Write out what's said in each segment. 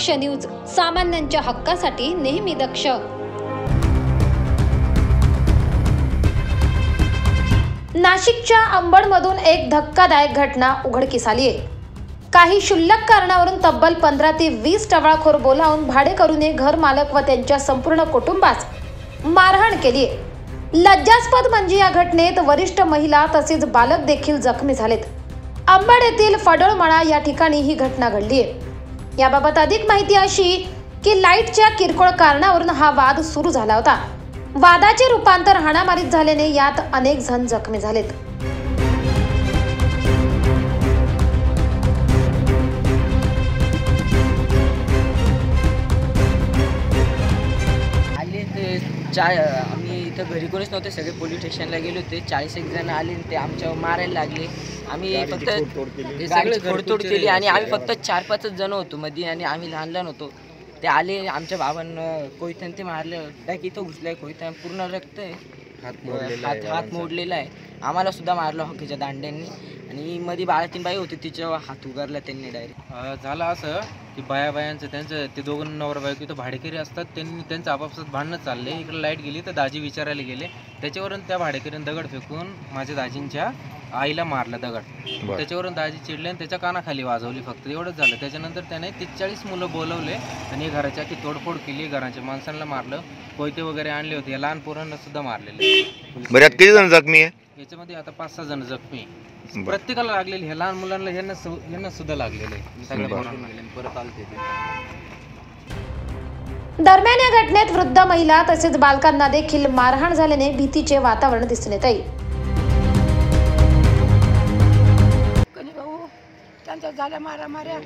दक्ष news, सामान्यांच्या हक्कासाठी नेहमी दक्ष. नाशिकच्या अंबडमधून एक धक्कादायक घटना उघडकीस आली आहे. काही क्षुल्लक कारणावरून तब्बल 15 ते 20 टवाळखोर बोलावून भाडेकरूने घर मालक व त्यांच्या संपूर्ण कुटुंबास मारहाण केली आहे. लज्जास्पद म्हणजे या घटनेत वरिष्ठ महिला तसेच बालक देखील जखमी झालेत. अंबड येथील फडोळमळा या ठिकाणी ही घटना घडली आहे. याबाबत अधिक माहिती अशी की लाईटच्या किरकोळ कारणावरून हा वाद सुरू झाला होता. वादाचे रूपांतर हाणामारीत झाल्याने यात अनेक जण जखमी झालेत. आम्ही इथं घरी कोणीच नव्हते, सगळे पोलीस स्टेशनला गेले होते. 40 जण आले, ते आमच्यावर मारायला लागले. आम्ही फक्त गाडीची फोडतोड केली आणि आम्ही फक्त 4-5 जण होतो मध्ये आणि आम्ही लहान लहान होतो. ते आले, आमच्या बाबांना कोयत्याने ते मारलं. डायरेक्ट इथं घुसलाय, कोयत्या पूर्ण रक्त आहे, हात मोडलेला आहे. आम्हाला सुद्धा मारलं हॉकीच्या दांड्यांनी आणि मध्ये बाळातीन होती, तिच्यावर हात उगारला त्यांनी डायरेक्ट. झालं असं की बायांचं त्यांचं ते दोघं नवरा बायको इथं भाडेकरी असतात, त्यांनी त्यांचं आपापसात भांडणं चालले. इकडे लाईट गेली तर दाजी विचारायला गेले, त्याच्यावरून त्या भाडेकरीने दगड फेकून माझ्या दाजींच्या आईला मारला दगड. त्याच्यावरून दाजी चिडले आणि त्याच्या कानाखाली वाजवली, फक्त एवढंच झालं. त्याच्यानंतर त्याने 40 मुलं बोलवले आणि घराच्या की तोडफोड केली, घराच्या माणसांना मारलं, कोयते वगैरे आणले होते. या लहान पोरांना सुद्धा मारलेले. बरं, किती जण जखमी आहे? याच्यामध्ये आता 5-6 जण जखमी. प्रत्येकाला लागलेली, हे लहान मुलांना यांना सुद्धा लागलेले. परत आले. दरम्यान या घटनेत वृद्ध महिला तसेच बालकांना देखील मारहाण झाल्याने भीतीचे वातावरण दिसून येत आहे. त्यांच्या झाल्या माऱ्या,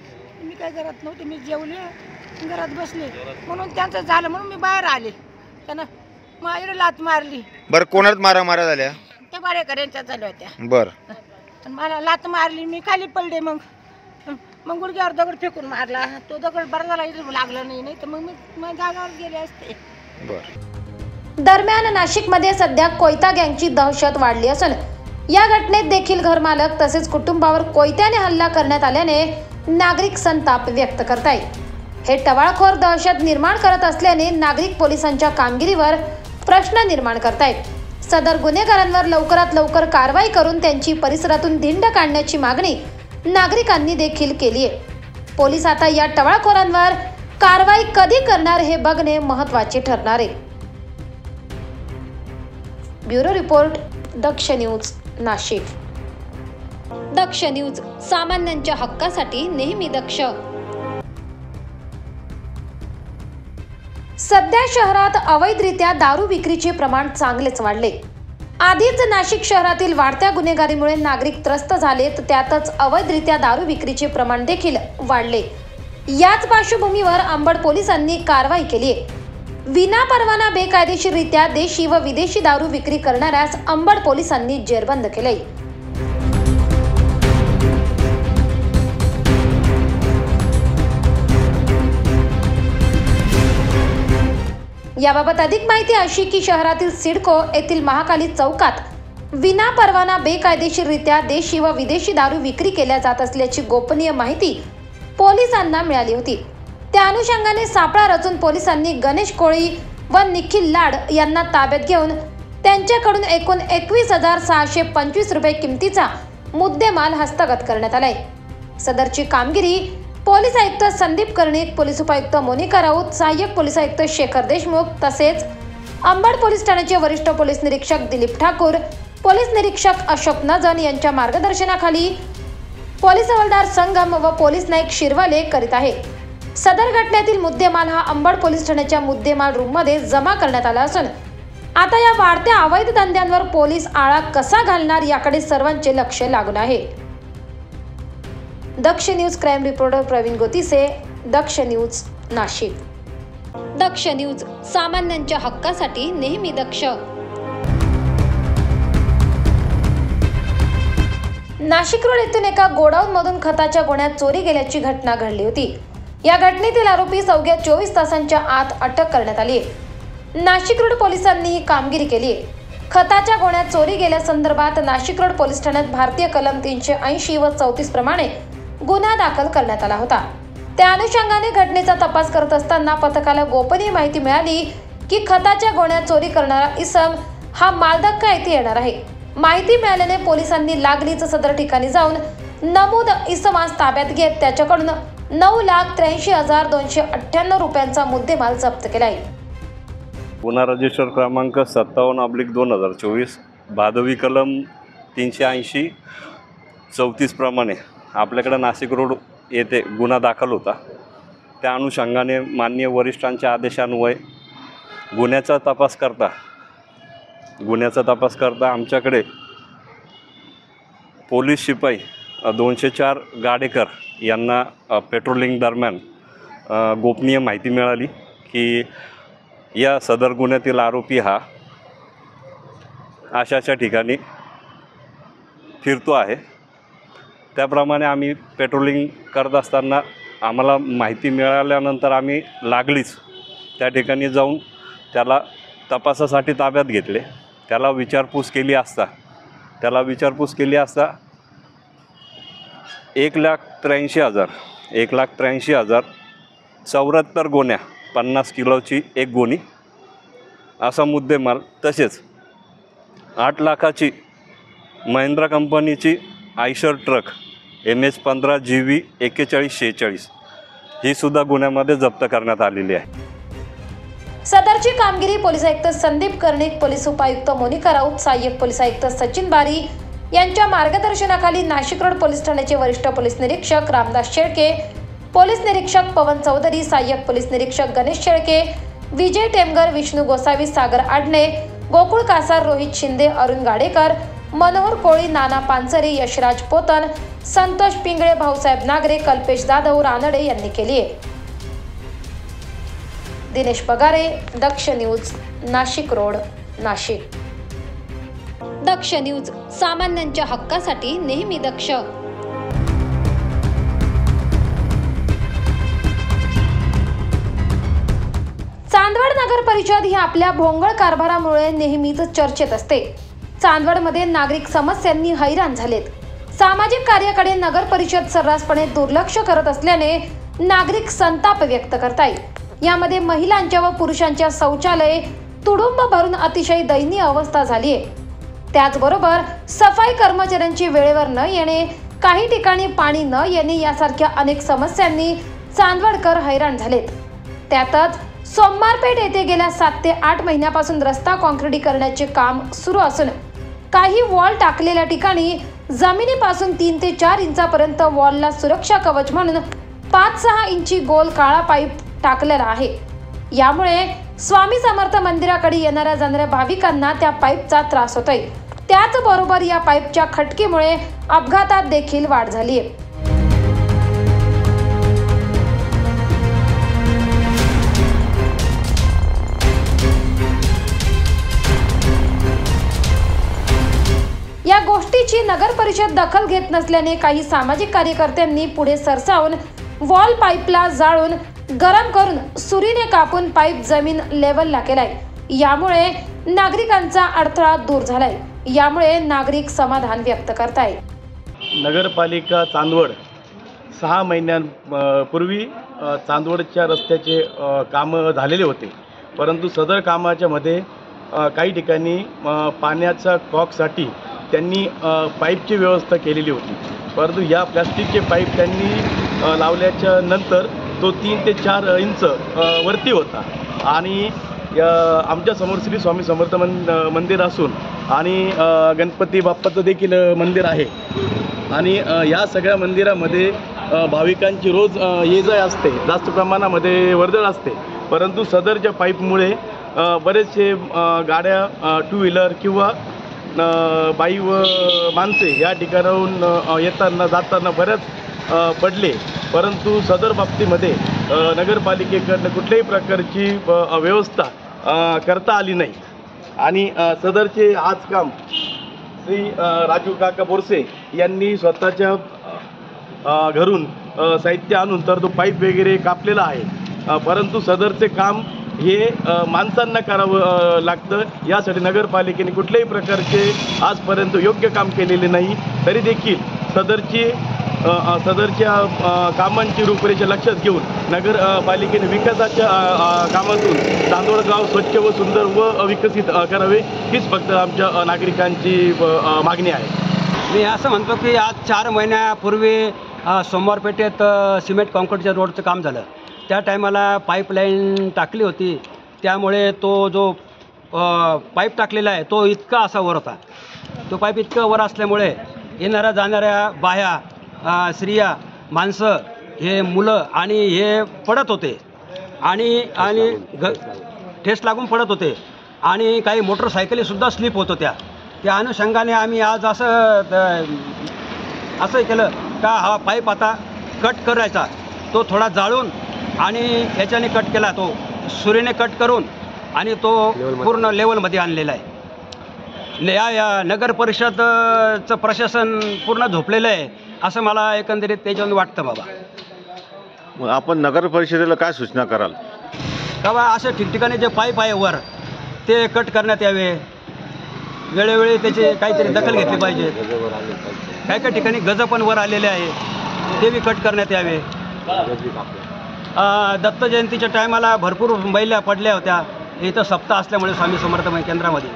मी काय घरात नव्हते, मी जेवले, घरात बसले, म्हणून त्यांचं झालं म्हणून मी बाहेर आले. त्यानं माझ्याकडे लात मारली. बरं, कोणात मारा झाल्या? त्या भाडेकऱ्यांच्या झाल्या होत्या. बरं, मला लात मारली, मी खाली पडले. मग गुडघ्यावर दगड फेकून मारला. तो दगड बरा झाला, लागला नाही तर मग मी जागावर गेले असते. दरम्यान नाशिकमध्ये सध्या कोयता गँगची दहशत वाढली असून या घटनेत देखील घरमालक तसेच कुटुंबावर कोयत्याने हल्ला करण्यात आल्याने नागरिक संताप व्यक्त करतायत. हे टवाळखोर दहशत निर्माण करत असल्याने नागरिक पोलिसांच्या कामगिरीवर प्रश्न निर्माण करतायत. सदर गुन्हेगारांवर लवकरात लवकर कारवाई करून त्यांची परिसरातून धिंड काढण्याची मागणी नागरिकांनी देखील केली आहे. पोलीस आता या टवाळखोरांवर कारवाई कधी करणार हे बघणे महत्त्वाचे ठरणार आहे. ब्युरो रिपोर्ट, दक्ष न्यूज, नाशिक. दक्ष न्यूज, सामान्यांच्या हक्कासाठी नेहमी दक्ष. सध्या शहरात अवैधरित्या दारू विक्रीचे प्रमाण चांगलेच वाढले. आधीच नाशिक शहरातील वाढत्या गुन्हेगारीमुळे नागरिक त्रस्त झालेत, त्यातच अवैधरित्या दारू विक्रीचे प्रमाण देखील वाढले. याच पार्श्वभूमीवर अंबड पोलिसांनी कारवाई केली आहे. विनापरवाना बेकायदेशीररित्या देशी व विदेशी दारू विक्री करणाऱ्यास अंबड पोलिसांनी जेरबंद केले. याबाबत अधिक माहिती अशी की शहरातील सिडको येथील महाकाली चौकात विनापरवाना बेकायदेशीररित्या देशी व विदेशी दारू विक्री केल्या जात असल्याची गोपनीय माहिती पोलिसांना मिळाली होती. त्या अनुषंगाने सापळा रचून पोलिसांनी गणेश कोळी व निखिल लाड यांना ताब्यात घेऊन त्यांच्याकडून एकूण 21,625 रुपये किमतीचा मुद्देमाल हस्तगत करण्यात आलाय. सदरची कामगिरी पोलीस आयुक्त संदीप कर्णिक, पोलीस उपायुक्त मोनिका राऊत, सहाय्यक पोलीस आयुक्त शेखर देशमुख तसेच अंबड पोलीस ठाण्याचे वरिष्ठ पोलीस निरीक्षक दिलीप ठाकूर, पोलीस निरीक्षक अशोक नजन यांच्या मार्गदर्शनाखाली पोलीस हवालदार संगम व पोलीस नाईक शिरवाले करीत आहे. सदर घटनेतील मुद्देमाल हा अंबड पोलीस ठाण्याच्या मुद्देमाल रूममध्ये जमा करण्यात आला असून आता या वाढत्या अवैध धंद्यांवर पोलीस आळा कसा घालणार याकडे सर्वांचे लक्ष लागून आहे. दक्ष न्यूज क्राईम रिपोर्टर प्रवीण गोतिसे, दक्ष न्यूज, नाशिक. दक्ष न्यूज, सामान्यांच्या हक्कासाठी नेहमी दक्ष. नाशिक रोड येथून एका गोडाऊनमधून खताच्या गोण्यात चोरी गेल्याची घटना घडली होती. या घटनेतील आरोपी अवघ्या 24 तासांच्या आत अटक करण्यात आली आहे. नाशिक रोड पोलिसांनी ही कामगिरी केली आहे. खताच्या गोण्यात चोरी गेल्यासंदर्भात नाशिक रोड पोलीस ठाण्यात भारतीय कलम 380 व 34 प्रमाणे गुन्हा दाखल करण्यात आला होता. त्या अनुषंगाने घटनेचा तपास करत असताना पथकाला गोपनीय माहिती मिळाली की खताच्या गोण्या चोरी करणारा इसम हा मालधक्का येथे येणार आहे। माहिती मिळाल्याने पोलिसांनी लागलीच सदर ठिकाणी जाऊन नमूद इसमास ताब्यात घेत त्याच्याकडून 9,83,298 रुपयांचा मुद्देमाल जप्त केला आहे। गुन्हा रजिस्टर क्रमांक 57/2024 भादवी कलम 380-34 प्रमाणे आपल्याकडे नाशिक रोड येथे गुन्हा दाखल होता। त्या अनुषंगाने माननीय वरिष्ठांच्या आदेशान्वये गुन्ह्याचा तपास करता आमच्याकडे पोलीस शिपाई 204 गाडेकर यांना पेट्रोलिंग दरम्यान गोपनीय माहिती मिळाली की या सदर गुन्ह्यातील आरोपी हा अशाच्या ठिकाणी फिरतो आहे। त्याप्रमाणे आम्ही पेट्रोलिंग करत असताना आम्हाला माहिती मिळाल्यानंतर आम्ही लागलीच त्या ठिकाणी जाऊन त्याला तपासासाठी ताब्यात घेतले। त्याला विचारपूस केली असता 1,83,000 74 गोण्या 50 किलोची एक गोणी असा मुद्देमाल, तसेच 8 लाखाची महिंद्रा कंपनीची आयशर ट्रक MS-15 GV 4146 ही सुद्धा गुन्ह्यामध्ये जप्त करण्यात आलेली आहे। सदरची कामगिरी पोलीस आयुक्त संदीप कर्णिक, पोलीस उपायुक्त मोनिका राऊत, सहाय्यक पोलीस आयुक्त सचिन बारी यांच्या मार्गदर्शनाखाली नाशिक रोड पोलीस ठाण्याचे वरिष्ठ पोलीस निरीक्षक रामदास शेळके, पोलीस निरीक्षक पवन चौधरी, सहाय्यक पोलीस निरीक्षक गणेश शेळके, विजय टेमगर, विष्णू गोसावी, सागर आडणे, गोकुळ कासार, रोहित शिंदे, अरुण गाडेकर, मनोहर कोळी, नाना पानसरे, यशराज पोतन, संतोष पिंगळे, भाऊसाहेब नागरे, कल्पेश जाधव, रानडे यांनी केली आहे। दिनेश पगारे, दक्ष न्यूज, नाशिक रोड, नाशिक। दक्ष न्यूज, सामान्यांच्या हक्कासाठी नेहमी दक्ष। चांदवड नगर परिषद ही आपल्या भोंगळ कारभारामुळे नेहमीच चर्चेत असते। चांदवडमध्ये नागरिक समस्यांनी हैराण झालेत। सामाजिक कार्याकडे नगर परिषद सर्रासपणे दुर्लक्ष करत असल्याने नागरिक संताप व्यक्त करतायत। यामध्ये महिलांच्या व पुरुषांच्या शौचालये तुडुंब भरून अतिशय दयनीय अवस्था झाली आहे। त्याचबरोबर सफाई कर्मचाऱ्यांची वेळेवर न येणे, काही ठिकाणी पाणी न येणे यासारख्या अनेक समस्यांनी चांदवडकर हैराण झालेत। त्यातच सोमवारपेठ येथे गेल्या 7 ते 8 महिन्यापासून रस्ता काँक्रिटीकरणाचे काम सुरू असून काही वॉल टाकलेल्या ठिकाणी जमिनीपासून 3 ते 4 इंचापर्यंत वॉलला सुरक्षा कवच म्हणून 5-6 इंची गोल काळा पाईप टाकलेला आहे। यामुळे स्वामी समर्थ मंदिराकडे येणाऱ्या जाणाऱ्या भाविकांना त्या पाईपचा त्रास होतोय। त्याचबरोबर या पाईपच्या खटकीमुळे अपघातात देखील वाढ झाली आहे। या गोष्टीची नगर परिषद दखल घेत नसल्याने काही सामाजिक कार्यकर्त्यांनी पुढे सरसावून वॉल पाईपला जाळून गरम करून सुरीने कापून पाईप जमीन लेवलला केलाय। यामुळे नागरिकांचा अडथळा दूर झालाय। यामुळे नागरिक समाधान व्यक्त करतायत। नगरपालिका चांदवड 6 महिन्यांपूर्वी चांदवडच्या रस्त्याचे कामं झालेले होते, परंतु सदर कामाच्या मध्ये काही ठिकाणी पाण्याच्या कॉकसाठी त्यांनी पाईपची व्यवस्था केलेली होती, परंतु या प्लास्टिकचे पाईप त्यांनी लावल्याच्या नंतर तो 3 ते 4 इंच वरती होता आणि आमच्यासमोर श्री स्वामी समर्थ मंदिर असून आणि गणपती बाप्पाचं देखील मंदिर आहे आणि या सगळ्या मंदिरामध्ये भाविकांची रोज ये जा असते, जास्त प्रमाणामध्ये वर्दळ असते, परंतु सदरच्या पाईपमुळे बरेचसे गाड्या 2 व्हीलर किंवा बाई व माणसे या ठिकाणाहून येताना जाताना बऱ्याच पडले, परंतु सदर बाबतीमध्ये नगरपालिकेकडनं कुठल्याही प्रकारची व्यवस्था करता आली नाही आणि सदरचे आज काम श्री राजू काका बोरसे यांनी स्वतःच्या घरून साहित्य आणून तर तो पाईप वगैरे कापलेला आहे, परंतु सदरचे काम हे माणसांना करावं लागतं। यासाठी नगरपालिकेने कुठल्याही प्रकारचे आजपर्यंत योग्य काम केलेले नाही, तरी देखील सदरची सदरच्या कामांची रूपरेषा लक्षात घेऊन नगरपालिकेने विकासाच्या कामातून चांदवड गाव स्वच्छ व सुंदर व विकसित करावे हीच फक्त आमच्या नागरिकांची मागणी आहे. मी असं म्हणतो की आज 4 महिन्यापूर्वी सोमवारपेठेत सिमेंट कॉन्क्रीटच्या रोडचं काम झालं. त्या टायमाला पाईपलाईन टाकली होती, त्यामुळे तो जो पाईप टाकलेला आहे तो इतका असा वर होता. तो पाईप इतका वर असल्यामुळे येणाऱ्या जाणाऱ्या बाया, स्त्रिया, माणसं, हे मुलं आणि हे पडत होते आणि ठेस लागून पडत होते आणि काही मोटरसायकलीसुद्धा स्लिप होत होत्या. त्या अनुषंगाने आम्ही आज असं केलं का हा पाईप आता कट करायचा. तो थोडा जाळून आणि याच्याने कट केला, तो सुरीने कट करून आणि तो पूर्ण लेवलमध्ये आणलेला आहे. या नगर परिषदचं प्रशासन पूर्ण झोपलेलं आहे असं मला एकंदरीत त्याच्यावर वाटतं बाबा. मग आपण नगर परिषदेला काय सूचना कराल? का बा अशा ठिकठिकाणी जे पाईप आहे वर ते कट करण्यात यावे, वेळोवेळी त्याची काहीतरी दखल घेतली पाहिजे. काही ठिकाणी गज पण वर आलेले आहे, ते बी कट करण्यात यावे. दत्त जयंतीच्या टायमाला भरपूर महिला पडल्या होत्या इथं सप्ताह असल्यामुळे स्वामी समर्थ केंद्रामध्ये.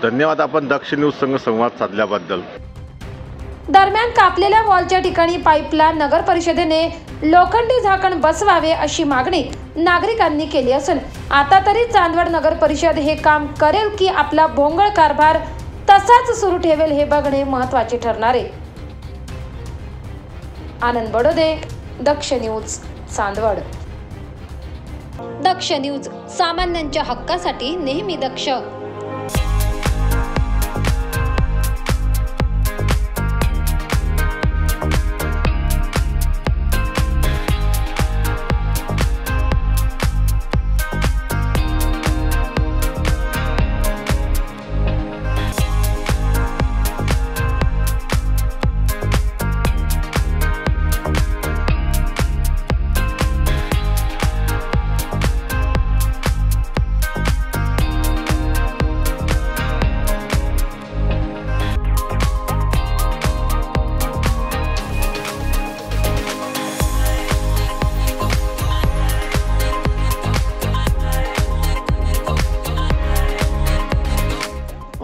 धन्यवाद आपण दक्ष न्यूज संघ संवाद साधल्याबद्दल. दरम्यान कापलेल्या वॉलच्या ठिकाणी पाईपला नगर परिषदेने लोखंडी झाकण बसवावे अशी मागणी नागरिकांनी केली असून आता तरी चांदवड नगर परिषद हे काम करेल की आपला भोंगळ कारभार तसाच सुरू ठेवेल हे बघणे महत्त्वाचे ठरणार आहे. आनंद बडोदे, दक्ष न्यूज, चांदवड. दक्ष न्यूज, सामान्यांच्या हक्कासाठी नेहमी दक्ष.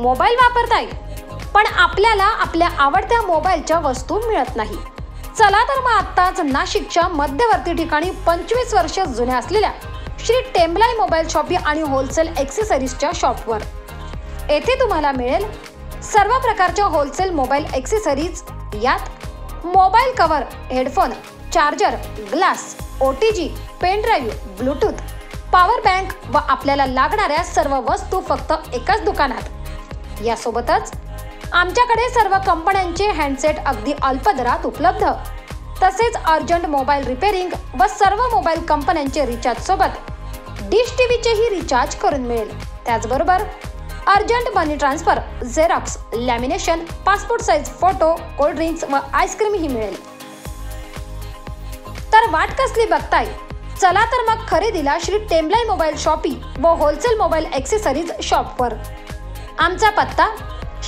मोबाईल वापरताय पण आपल्याला आपल्या आवडत्या मोबाईलच्या वस्तू मिळत नाही. चला तर मग आत्ताच नाशिकच्या मध्यवर्ती ठिकाणी 25 वर्ष जुन्या असलेल्या श्री टेम्बलाई मोबाईल शॉपी आणि होलसेल एक्सेसरीजच्या शॉपवर. येथे तुम्हाला मिळेल सर्व प्रकारच्या होलसेल मोबाईल एक्सेसरीज. यात mobile cover, headphone, charger, glass, OTG, pen drive, Bluetooth, power bank व आपल्याला लागणाऱ्या सर्व वस्तू फक्त एकाच दुकानात. यासोबतच आमच्याकडे सर्व कंपन्यांचे हँडसेट अगदी अल्प दरात उपलब्ध. तसेच अर्जंट मोबाईल रिपेअरिंग व सर्व मोबाईल कंपन्यांचे रिचार्ज सोबत डिश टीव्हीचेही रिचार्ज करून मिळेल. त्याचबरोबर urgent money transfer, xerox, lamination, passport size photo, cold drinks व आईस्क्रीमही मिळेल. तर वाट कसली बघताय? चला तर मग खरेदीला श्री टेम्बलाई मोबाईल शॉपी व होलसेल मोबाईल एक्सेसरीज शॉपवर. आमचा पत्ता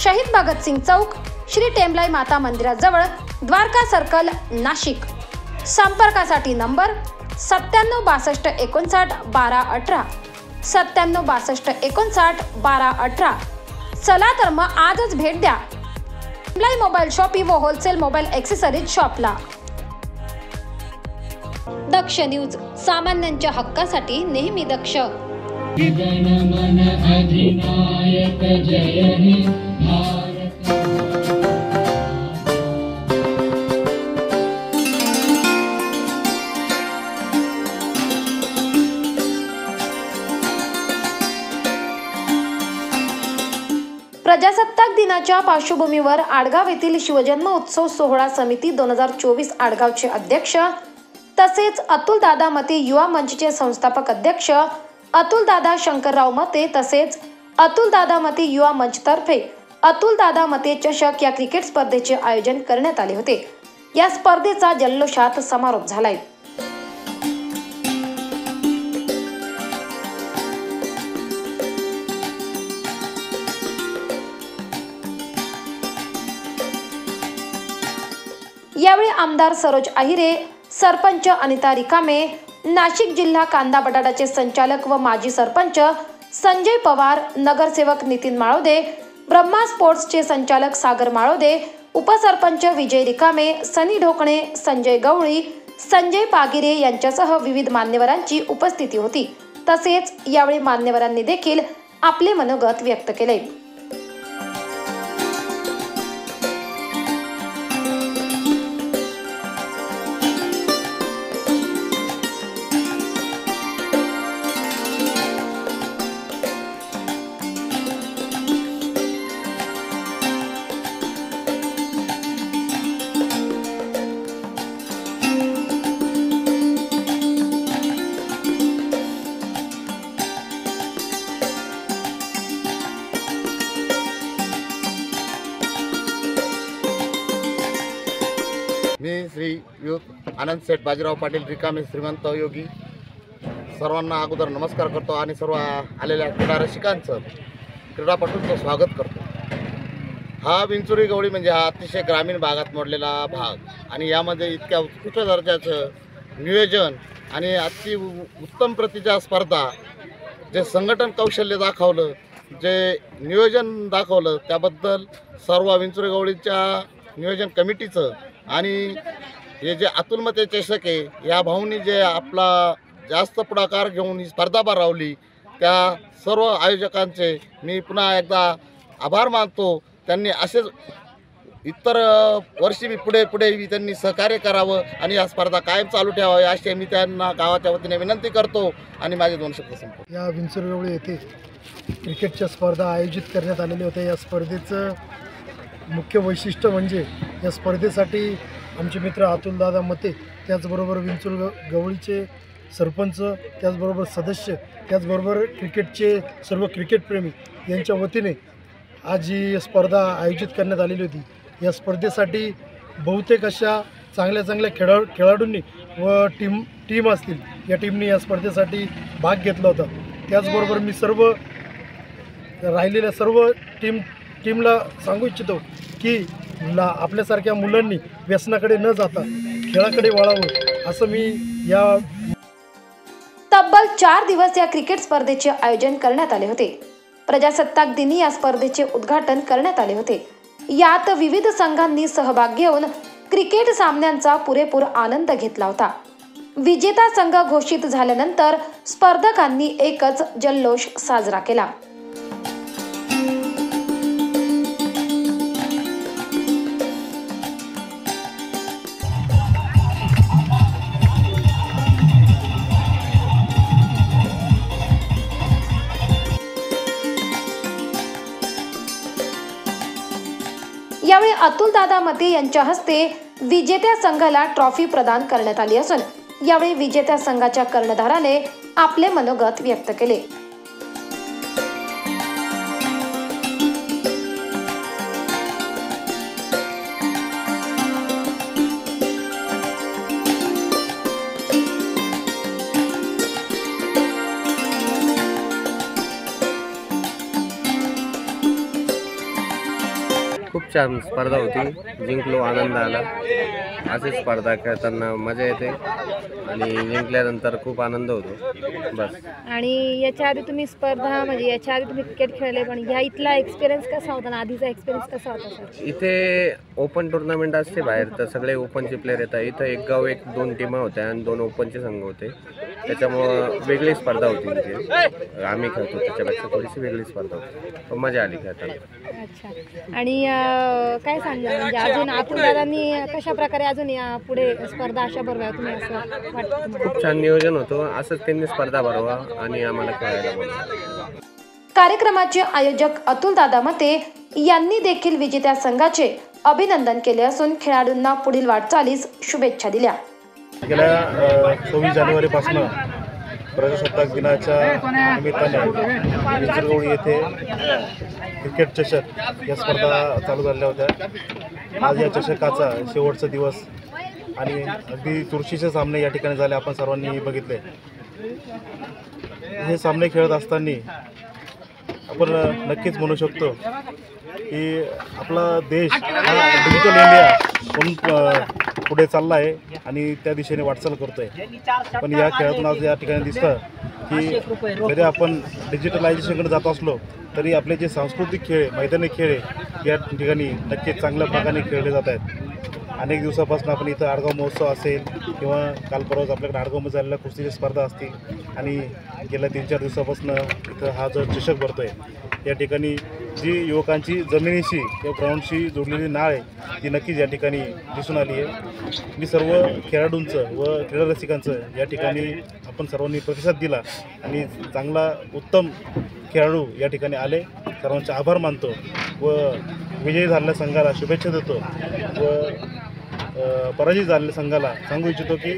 शहीद भगतसिंग चौक, श्री टेम्बलाई माता मंदिराजवळ, द्वारका सर्कल, नाशिक. संपर्कासाठी नंबर 97 62 59 12 18, 97 62 59 12 18. चला तर मग आजच भेट द्या टेम्बलाई मोबाईल शॉपी व होलसेल मोबाईल एक्सेसरीज शॉपला. दक्ष न्यूज, सामान्यांच्या हक्कासाठी नेहमी दक्ष. जनमन अधिनायक जय हे भारत. प्रजासत्ताक दिनाच्या पार्श्वभूमीवर आडगाव येथील शिवजन्म उत्सव सोहळा समिती 2024 आडगावचे अध्यक्ष तसेच अतुलदादा मते युवा मंचचे संस्थापक अध्यक्ष अतुलदादा शंकरराव मते तसेच अतुलदादा मते युवा मंचतर्फे अतुलदादा मते चषक या क्रिकेट स्पर्धेचे आयोजन करण्यात आले होते. या स्पर्धेचा जल्लोषात समारोप झालाय. यावेळी आमदार सरोज आहिरे, सरपंच अनिता रिकामे, नाशिक जिल्हा कांदा बटाटाचे संचालक व माजी सरपंच संजय पवार, नगरसेवक नितीन माळोदे, ब्रह्मा स्पोर्ट्सचे संचालक सागर माळोदे, उपसरपंच विजय रिकामे, सनी ढोकणे, संजय गवळी, संजय पागिरे यांच्यासह विविध मान्यवरांची उपस्थिती होती। तसेच यावेळी मान्यवरांनी देखील आपले मनोगत व्यक्त केले। मी श्री युथ आनंद सेठ बाजीराव पाटील रिकामे श्रीमंत योगी सर्वांना अगोदर नमस्कार करतो आणि सर्व आलेल्या क्रीडा रसिकांचं, क्रीडापटूंचं स्वागत करतो। हा विंचुरी गवळी म्हणजे हा अतिशय ग्रामीण भागात मोडलेला भाग आणि यामध्ये इतक्या उत्कृष्ट दर्जाचं नियोजन आणि अति उत्तम प्रतीच्या स्पर्धा, जे संघटन कौशल्य दाखवलं, जे नियोजन दाखवलं, त्याबद्दल सर्व विंचुरी गवळीच्या नियोजन कमिटीचं आणि हे जे अतुलमते चषक आहे या भाऊंनी जे आपला जास्त पुढाकार घेऊन ही स्पर्धा भरवली, त्या सर्व आयोजकांचे मी पुन्हा एकदा आभार मानतो। त्यांनी असेच इतर वर्षी मी पुढे त्यांनी सहकार्य करावं आणि या स्पर्धा कायम चालू ठेवावी अशी मी त्यांना गावाच्या वतीने विनंती करतो आणि माझे 2 शब्द संपतो। या विंचुरी गवळी येथे क्रिकेटच्या स्पर्धा आयोजित करण्यात आलेल्या होत्या। या स्पर्धेचं मुख्य वैशिष्ट्य म्हणजे या स्पर्धेसाठी आमचे मित्र अतुलदादा मते, त्याचबरोबर विंचुर गवळीचे सरपंच, त्याचबरोबर सदस्य, त्याचबरोबर क्रिकेटचे सर्व क्रिकेटप्रेमी यांच्या वतीने आज ही स्पर्धा आयोजित करण्यात आलेली होती। या स्पर्धेसाठी बहुतेक अशा चांगल्या खेळाडूंनी व टीम असतील या टीमनी या स्पर्धेसाठी भाग घेतला होता। त्याचबरोबर मी राहिलेल्या सर्व टीमला सांगू इच्छितो की आपल्यासारख्या मुलांनी व्यसनाकडे न जाता खेळाकडे वळावं असं मी या तब्बल 4 दिवस या क्रिकेट स्पर्धेचे आयोजन करण्यात आले होते। प्रजासत्ताक दिनी या स्पर्धेचे उद्घाटन करण्यात आले होते। यात विविध संघांनी सहभाग घेऊन क्रिकेट सामन्यांचा पुरेपूर आनंद घेतला होता। विजेता संघ घोषित झाल्यानंतर स्पर्धकांनी एकच जल्लोष साजरा केला। यावेळी अतुलदादा मते यांच्या हस्ते विजेत्या संघाला ट्रॉफी प्रदान करण्यात आली असून यावेळी विजेत्या संघाच्या कर्णधाराने आपले मनोगत व्यक्त केले। खूप छान स्पर्धा होती, जिंकलो, आनंद आला। अशी स्पर्धा खेळताना मजा येते आणि जिंकल्यानंतर खूप आनंद होतो बस। आणि याच्या आधी तुम्ही स्पर्धा म्हणजे याच्या आधी तुम्ही क्रिकेट खेळले, पण ह्या इथला एक्सपिरियन्स कसा होता, आधीचा एक्सपिरियन्स कसा होता सर? इथे ओपन टुर्नामेंट असते बाहेर, तर सगळे ओपनचे प्लेयर येतात। इथं एक गाव 2 टीमा होत्या आणि 2 ओपनचे संघ होते, त्याच्यामुळं वेगळी स्पर्धा होती। इथे आम्ही खेळतो त्याच्यापेक्षा थोडीशी वेगळी स्पर्धा होती, पण मजा आली खेळताना। अच्छा, आणि काय सांगणार म्हणजे अजून अतुलदादांनी कशा प्रकारे अजून या पुढे स्पर्धा अशा भरवाव्या तुम्ही असं वाटतं? खूप छान नियोजन होतं, असंच त्यांनी स्पर्धा भरवा आणि आम्हाला खेळायला बोलवा। कार्यक्रमाचे आयोजक अतुलदादा मते यांनी देखील विजेत्या संघाचे अभिनंदन केले असून खेळाडूंना पुढील वाटचालीस शुभेच्छा दिल्या। गेल्या 26 जानेवारीपासून प्रजासत्ताक दिनाच्या निमित्ताने विंचुरी गवळी येथे क्रिकेट चषक या स्पर्धा चालू झालेल्या होत्या। आज या चषकाचा शेवटचा दिवस आणि अगदी चुरशीचे सामने या ठिकाणी झाले, आपण सर्वांनी बघितले। हे सामने खेळत असताना आपण नक्कीच म्हणू शकतो की आपला देश हा डिजिटल इंडिया म्हणून पुढे चालला आहे आणि त्या दिशेने वाटचाल करतो आहे. पण या खेळातून आज या ठिकाणी दिसतं की जरी आपण डिजिटलायझेशनकडे जात असलो तरी आपले जे सांस्कृतिक खेळ मैदानी खेळ या ठिकाणी नक्कीच चांगल्या प्रकारे खेळले जात आहेत. अनेक दिवसापासून आपण इथं आडगाव महोत्सव असेल किंवा काल परवाच आपल्याकडे आडगावमध्ये झालेल्या कुस्तीच्या स्पर्धा असतील आणि गेल्या 3-4 दिवसापासून इथं हा जो चषक भरतो आहे या ठिकाणी जी युवकांची जमिनीशी किंवा ग्राउंडशी जोडलेली नाळ आहे ती नक्कीच या ठिकाणी दिसून आली आहे. मी सर्व खेळाडूंचं व क्रीडा रसिकांचं या ठिकाणी आपण सर्वांनी प्रतिसाद दिला आणि चांगला उत्तम खेळाडू या ठिकाणी आले. सर्वांचे आभार मानतो व विजयी झालेल्या संघाला शुभेच्छा देतो व पराजित झालेल्या संघाला सांगू इच्छितो की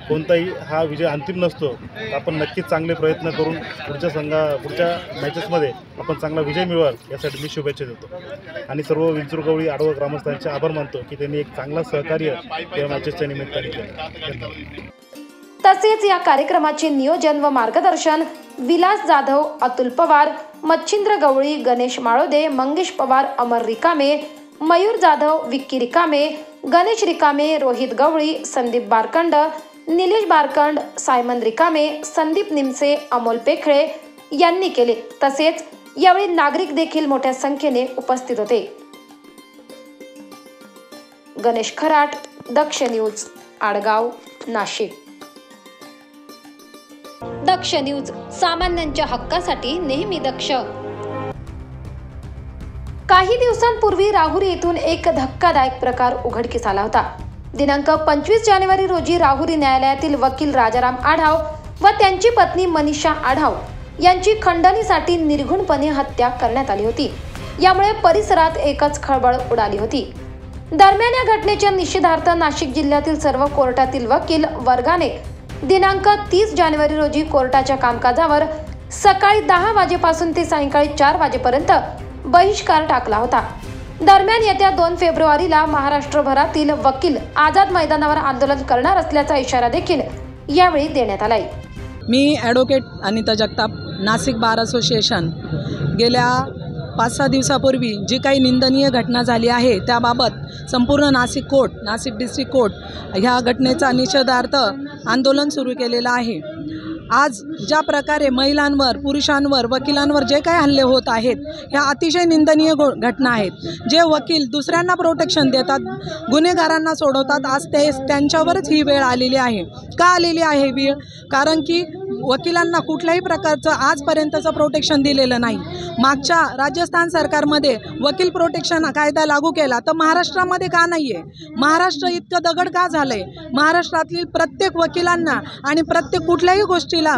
कोणताही हा विजय अंतिम नसतो. आपण नक्कीच चांगले प्रयत्न करून पुढच्या मॅचेसमध्ये आपण चांगला विजय मिळवाल यासाठी मी शुभेच्छा देतो आणि सर्व विंचुरगवळी आडगाव ग्रामस्थांचे आभार मानतो की त्यांनी एक चांगला सहकार्य या मॅचेसच्या निमित्ताने केलं. तसेच या कार्यक्रमाचे नियोजन व मार्गदर्शन विलास जाधव, अतुल पवार, मच्छिंद्र गवळी, गणेश माळोदे, मंगेश पवार, अमर रिकामे, मयूर जाधव, विक्की रिकामे, गणेश रिकामे, रोहित गवळी, संदीप बारकंड, निलेश बारकंड, सायमन रिकामे, संदीप निमसे, अमोल पेखळे यांनी केले. तसेच यावेळी नागरिक देखील मोठ्या संख्येने उपस्थित होते. गणेश खराट, दक्ष न्यूज, आडगाव, नाशिक. दक्ष न्यूज, सामान्यांच्या हक्कासाठी नेहमी दक्ष. काही दिवसांपूर्वी राहुरी येथून एक धक्कादायक प्रकार उघडकीस आला होता. दिनांक 25 जानेवारी रोजी राहुरी न्यायालयातील वकील राजाराम आढाव व त्यांची पत्नी मनीषा आढाव यांची खंडणीसाठी निर्घृणपणे हत्या करण्यात आली होती. यामुळे परिसरात एकच खळबळ उडाली होती. दरम्यान या घटनेच्या निषेधार्थ नाशिक जिल्ह्यातील सर्व कोर्टातील वकील वर्गाने दिनांक 30 जानेवारी रोजी कोर्टाच्या कामकाजावर सकाळी 10 वाजेपासून ते सायंकाळी 4 वाजेपर्यंत बहिष्कार टाकला होता. दरम्यान येत्या 2 फेब्रुवारीला महाराष्ट्रभरातील वकील आझाद मैदानावर आंदोलन करणार असल्याचा इशारा देखील यावेळी देण्यात आलाय. मी advocate Anita Jagtap, Nashik bar association. गेल्या 5-6 दिवसापूर्वी जी काही निंदनीय घटना झाली आहे त्याबाबत संपूर्ण Nashik court, Nashik district court ह्या घटनेचा निषेधार्थ आंदोलन सुरू केलेलं आहे. आज ज्या प्रकारे महिलांवर, पुरुषांवर, वकिलांवर जे काही हल्ले होत आहेत ह्या अतिशय निंदनीय घटना आहेत. जे वकील दुसऱ्यांना प्रोटेक्शन देतात, गुन्हेगारांना सोडवतात, आज त्यांच्यावरच ही वेळ आलेली आहे. का आलेली आहे वेळ? कारण की वकिलांना कुठल्याही प्रकारचं आजपर्यंतचं प्रोटेक्शन दिलेलं नाही. मागच्या राजस्थान सरकारमध्ये वकील प्रोटेक्शन कायदा लागू केला तर महाराष्ट्रामध्ये का नाही आहे? महाराष्ट्र इतकं दगड का झालं आहे? महाराष्ट्रातील प्रत्येक वकिलांना आणि प्रत्येक कुठल्याही गोष्टीला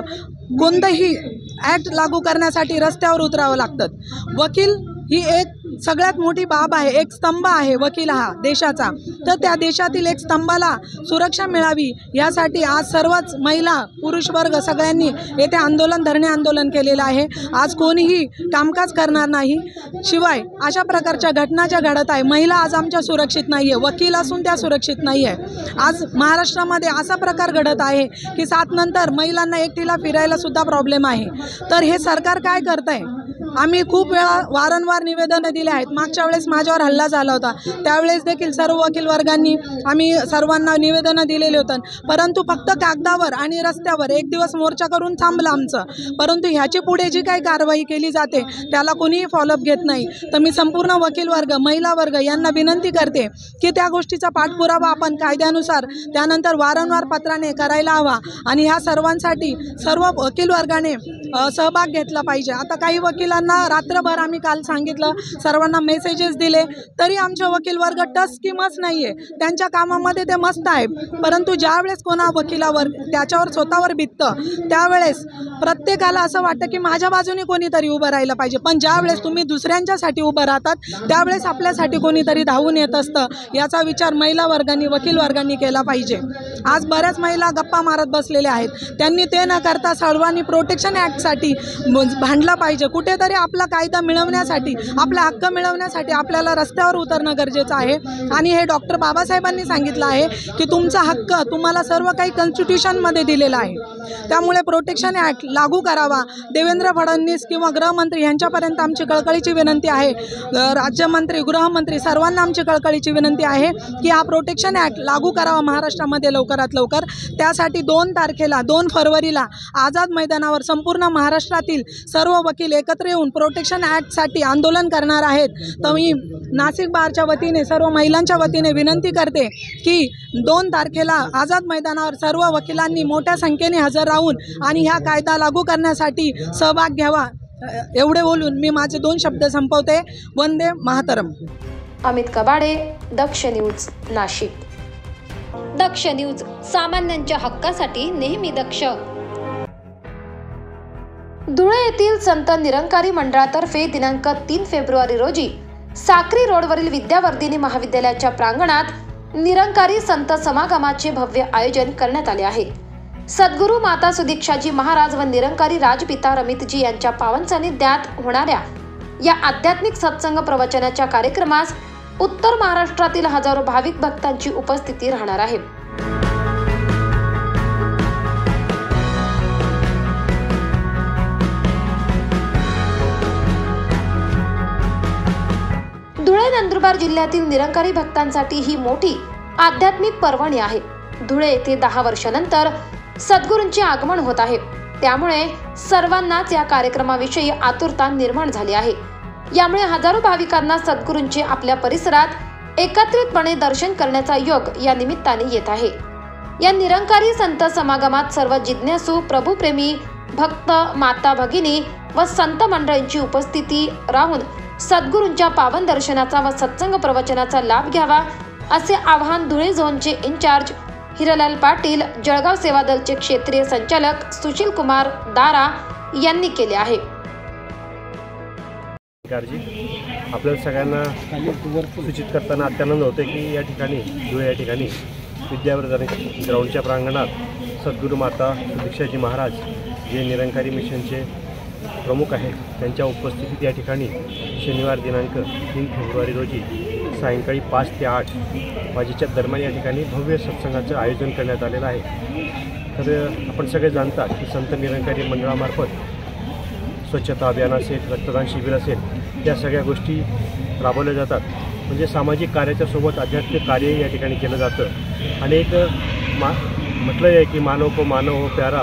कोणतंही ॲक्ट लागू करण्यासाठी रस्त्यावर उतरावं लागतं. वकील ही एक सगळ्यात मोठी बाब आहे, एक स्तंभ आहे वकील हा देशाचा. तर त्या देशातील एक स्तंभाला सुरक्षा मिळावी यासाठी आज सर्वच महिला, पुरुष वर्ग सगळ्यांनी येथे धरणे आंदोलन केलेलं आहे. आज कोणीही कामकाज करणार नाही. शिवाय अशा प्रकारच्या घटना ज्या घडत आहे, महिला आज आमच्या सुरक्षित नाही आहे, वकील असून त्या सुरक्षित नाही आहे. आज महाराष्ट्रामध्ये असा प्रकार घडत आहे की 7 नंतर महिलांना एकटीला फिरायला सुद्धा प्रॉब्लेम आहे. तर हे सरकार काय करत आहे? आम्ही खूप वेळा वारंवार निवेदनं दिले आहेत. मागच्या वेळेस माझ्यावर हल्ला झाला होता, त्यावेळेस देखील सर्व वकील वर्गांनी आम्ही सर्वांना निवेदनं दिलेले होतं. परंतु फक्त कागदावर आणि रस्त्यावर एक दिवस मोर्चा करून थांबलं आमचं. परंतु ह्याची पुढे जी काही कारवाई केली जाते त्याला कोणीही फॉलोअप घेत नाही. तर मी संपूर्ण वकील वर्ग, महिला वर्ग यांना विनंती करते की त्या गोष्टीचा पाठपुरावा आपण कायद्यानुसार त्यानंतर वारंवार पत्राने करायला हवा आणि ह्या सर्वांसाठी सर्व वकील वर्गाने सहभाग घेतला पाहिजे. आता काही वकिलांना रात्रभर आम्ही काल सांगितलं, सर्वांना मेसेजेस दिले, तरी आमचे वकील वर्ग टस की मस नाही आहे. त्यांच्या कामामध्ये ते मस्त आहे. परंतु ज्यावेळेस कोणा वकिलावर त्याच्यावर स्वतःवर बिततं त्यावेळेस प्रत्येकाला असं वाटतं की माझ्या बाजूने कोणीतरी उभं राहिलं पाहिजे. पण ज्यावेळेस तुम्ही दुसऱ्यांच्यासाठी उभं राहतात त्यावेळेस आपल्यासाठी कोणीतरी धावून येत असतं. याचा विचार महिला वर्गांनी, वकील वर्गांनी केला पाहिजे. आज बऱ्याच महिला गप्पा मारत बसलेल्या आहेत. त्यांनी ते न करता सर्वांनी प्रोटेक्शन ॲक्टसाठी भांडलं पाहिजे. कुठेतरी आपला कायदा मिळवण्यासाठी, आपला हक्क मिळवण्यासाठी आपल्याला रस्त्यावर उतरणं गरजेचं आहे. आणि हे डॉक्टर बाबासाहेबांनी सांगितलं आहे की तुमचा हक्क तुम्हाला सर्व काही कॉन्स्टिट्यूशनमध्ये दिलेला आहे. त्यामुळे प्रोटेक्शन ॲक्ट लागू करावा. देवेंद्र फडणवीस किंवा गृहमंत्री यांच्यापर्यंत आमची कळकळीची विनंती आहे. राज्यमंत्री, गृहमंत्री सर्वांना आमची कळकळीची विनंती आहे की हा प्रोटेक्शन ॲक्ट लागू करावा महाराष्ट्रामध्ये लवकरात लवकर. त्यासाठी 2 तारखेला 2 फरवरीला आझाद मैदानावर संपूर्ण महाराष्ट्रातील सर्व वकील एकत्र येऊन प्रोटेक्शन ॲक्टसाठी आंदोलन करणार आहेत. तर मी नाशिक बारच्या वतीने सर्व महिलांच्या वतीने विनंती करते की 2 तारखेला आझाद मैदानावर सर्व वकिलांनी मोठ्या संख्येने हजर राहून आणि हा कायदा लागू करण्यासाठी सहभाग घ्यावा. एवढे बोलून मी माझे 2 शब्द संपवते. वंदे मातरम. अमित कबाडे, दक्ष न्यूज, नाशिक. दक्ष न्यूज, सामान्यांच्या हक्कासाठी नेहमी दक्ष. धुळे येथील संत निरंकारी मंडळातर्फे दिनांक 3 फेब्रुवारी रोजी साक्री रोडवरील विद्यावर्धिनी महाविद्यालयाच्या प्रांगणात निरंकारी संत समागमाचे भव्य आयोजन करण्यात आले आहे. सद्गुरू माता सुदीक्षाजी महाराज व निरंकारी राजपिता रमितजी यांच्या पावन सानिध्यात होणाऱ्या या आध्यात्मिक सत्संग प्रवचनाच्या कार्यक्रमास उत्तर महाराष्ट्रातील हजारो भाविक भक्तांची उपस्थिती राहणार आहे. धुळे नंदुरबार जिल्ह्यातील निरंकारी भक्तांसाठी ही मोठी आध्यात्मिक पर्वणी आहे. धुळे येथे 10 वर्षानंतर सद्गुरूंचे आगमन होत आहे. त्यामुळे सर्वांनाच या कार्यक्रमाविषयी आतुरता निर्माण झाली आहे. यामुळे हजारो भाविकांना सद्गुरूंचे आपल्या परिसरात एकत्रितपणे दर्शन करण्याचा योग या निमित्ताने येत आहे. या निरंकारी संत समागमात सर्व जिज्ञासू, प्रभुप्रेमी भक्त, माता भगिनी व संत मंडळींची उपस्थिती राहून सद्गुरूंच्या पावन दर्शनाचा व सत्संग प्रवचनाचा लाभ घ्यावा असे आवाहन धुळे झोनचे इंचार्ज हिरालाल पाटील, जळगाव सेवा दलचे क्षेत्रीय संचालक सुशील कुमार दारा यांनी केले आहे. आपल्याला सगळ्यांना सूचित करताना अत्यानंद होते की या ठिकाणी धुळे या ठिकाणी विद्यावर्धिनी ग्राउंडच्या प्रांगणात सद्गुरू माता सुदीक्षाजी महाराज जे निरंकारी मिशनचे प्रमुख आहेत त्यांच्या उपस्थितीत या ठिकाणी शनिवार दिनांक 3 फेब्रुवारी रोजी सायंकाळी 5 ते 8 वाजेच्या दरम्यान या ठिकाणी भव्य सत्संगाचं आयोजन करण्यात आलेलं आहे. तर आपण सगळे जाणता की संत निरंकारी मंडळामार्फत स्वच्छता अभियान असेल, रक्तदान शिबिर असेल, या सगळ्या गोष्टी राबवल्या जातात. म्हणजे सामाजिक कार्याच्या सोबत आध्यात्मिक कार्य या ठिकाणी केलं जातं. आणि एक म्हटलं आहे की मानव को मानव हो प्यारा,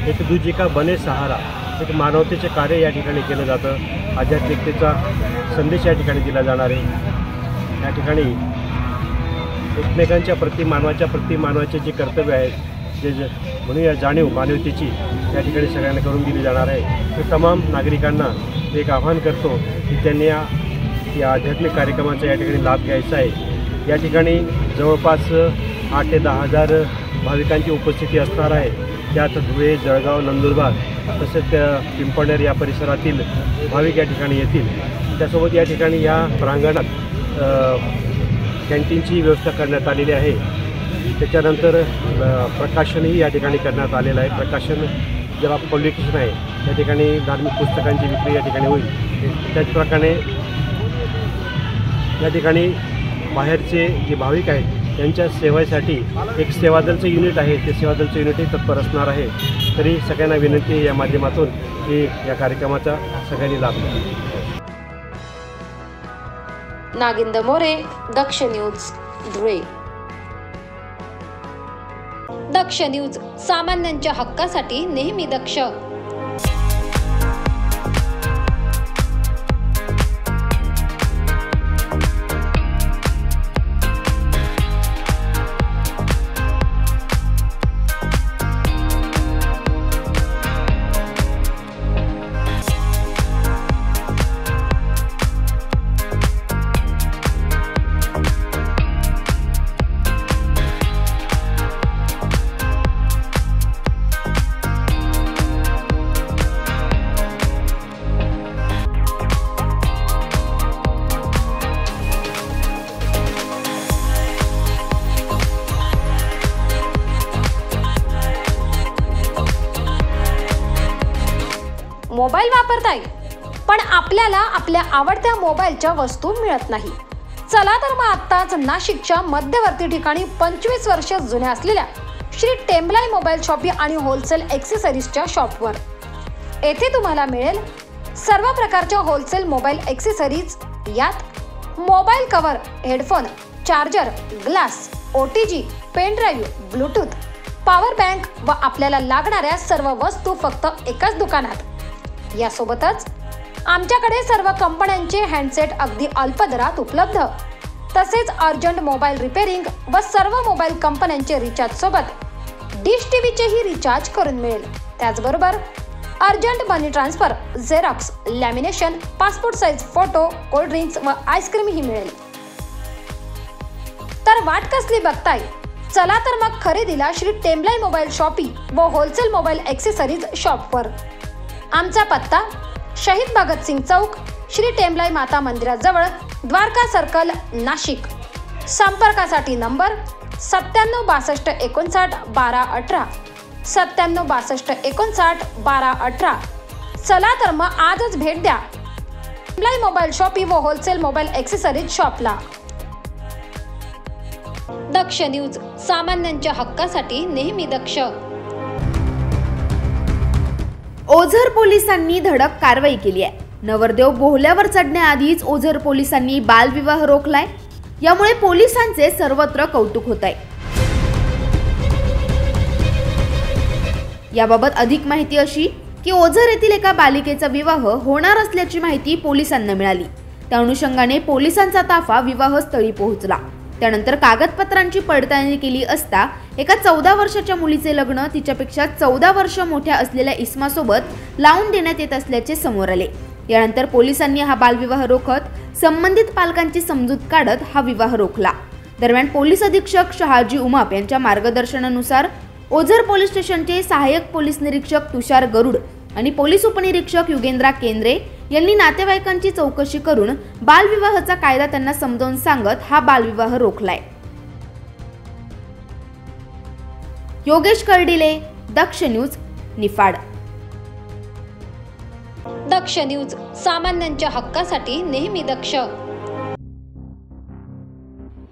एक दूजे का बने सहारा, एक मानवतेचे कार्य या ठिकाणी केलं जातं. आध्यात्मिकतेचा संदेश या ठिकाणी दिला जाणार आहे. या ठिकाणी एकमेकांच्या प्रति, मानवाच्या प्रति मानवाचे जे कर्तव्य आहेत, जे म्हणूया जाणीव मानवतेची या ठिकाणी सगळ्यांना करून दिली जाणार आहे. तर तमाम नागरिकांना एक आवाहन करतो की त्यांनी या आध्यात्मिक कार्यक्रमाचा या ठिकाणी लाभ घ्यायचा आहे. या ठिकाणी जवळपास 8 ते 10 हजार भाविकांची उपस्थिती असणार आहे. त्यात धुळे, जळगाव, नंदुरबार तसेच पिंपळनेर या परिसरातील भाविक या ठिकाणी येतील. त्यासोबत या ठिकाणी या प्रांगणात कॅन्टीनची व्यवस्था करण्यात आलेली आहे. त्याच्यानंतर प्रकाशनही या ठिकाणी करण्यात आलेलं आहे. प्रकाशन ज्याला पब्लिकेशन आहे त्या ठिकाणी धार्मिक पुस्तकांची विक्री या ठिकाणी होईल. त्याचप्रकारे या ठिकाणी बाहेरचे जे भाविक आहेत त्यांच्या सेवेसाठी एक सेवादलचं युनिट आहे, ते सेवादलचं युनिटही तत्पर असणार आहे. तरी सगळ्यांना विनंती आहे या माध्यमातून की या कार्यक्रमाचा सगळ्यांनी लाभ घ्यावा. नागिंद मोरे, दक्ष न्यूज, धुळे. दक्ष न्यूज, सामान्यांच्या हक्कासाठी नेहमी दक्ष. मोबाईल वापरताय पण आपल्याला आपल्या आवडत्या मोबाईलच्या वस्तू मिळत नाही. चला तर मग आत्ताच नाशिकच्या मध्यवर्ती ठिकाणी 25 वर्ष जुन्या असलेल्या श्री टेम्बलाई मोबाईल शॉपी आणि होलसेल ॲक्सेसरीजच्या शॉपवर। येथे तुम्हाला मिळेल सर्व प्रकारच्या होलसेल मोबाईल ॲक्सेसरीज, यात mobile cover, headphone, charger, glass, OTG, pen drive, Bluetooth, power bank व आपल्याला लागणाऱ्या सर्व वस्तू फक्त एकाच दुकानात। यासोबतच आमच्याकडे सर्व कंपन्यांचे हँडसेट अगदी अल्प दरात उपलब्ध, तसेच अर्जंट मोबाईल रिपेअरिंग व सर्व मोबाईल कंपन्यांचे रिचार्ज सोबत डिश टीव्हीचेही रिचार्ज करून मिळेल। त्याचबरोबर urgent money transfer, xerox, lamination, passport size photo, cold drinks व आईस्क्रीम ही मिळेल। तर वाट कसली बघताय, चला तर मग खरेदीला श्री टेम्बलाई मोबाईल शॉपी व होलसेल मोबाईल ॲक्सेसरीज शॉपवर। आमचा पत्ता शहीद भगतसिंग चौक, श्री टेम्बलाई माता मंदिराजवळ, द्वारका सर्कल, नाशिक। संपर्कासाठी नंबर 97 62 59 12 18, 97 62 59 12 18। चला तर मग आजच भेट द्या टेम्बलाई मोबाईल शॉपी व होलसेल मोबाईल ॲक्सेसरीज शॉपला। दक्ष न्यूज, सामान्यांच्या हक्कासाठी नेहमी दक्ष। ओझर पोलिसांनी धडक कारवाई केली आहे। नवरदेव बोहल्यावर चढण्याआधीच ओझर पोलिसांनी बालविवाह रोखलाय। यामुळे पोलिसांचे सर्वत्र कौतुक होत आहे। याबाबत अधिक माहिती अशी की ओझर येथील एका बालिकेचा विवाह होणार असल्याची माहिती पोलिसांना मिळाली। त्या अनुषंगाने पोलिसांचा ताफा विवाहस्थळी पोहोचला। त्यानंतर कागदपत्रांची पडताळणी केली असता एका 14 वर्षाच्या मुलीचे लग्न तिच्यापेक्षा 14 वर्ष मोठ्या असलेल्या इस्मासोबत लावून देण्यात येत असल्याचे समोर आले। यानंतर पोलिसांनी हा बालविवाह रोखत संबंधित पालकांची समजूत काढत हा विवाह रोखला। दरम्यान पोलीस अधीक्षक शहाजी उमाप यांच्या मार्गदर्शनानुसार ओझर पोलीस स्टेशनचे सहाय्यक पोलीस निरीक्षक तुषार गरुड आणि पोलीस उपनिरीक्षक युगेंद्रा केंद्रे यांनी नातेवाईकांची चौकशी करून बालविवाहाचा कायदा त्यांना समजावून सांगत हा बालविवाह रोखलाय। योगेश कर्डिले, दक्ष न्यूज, निफाड। दक्ष न्यूज, सामान्यांच्या हक्कासाठी नेहमी दक्ष।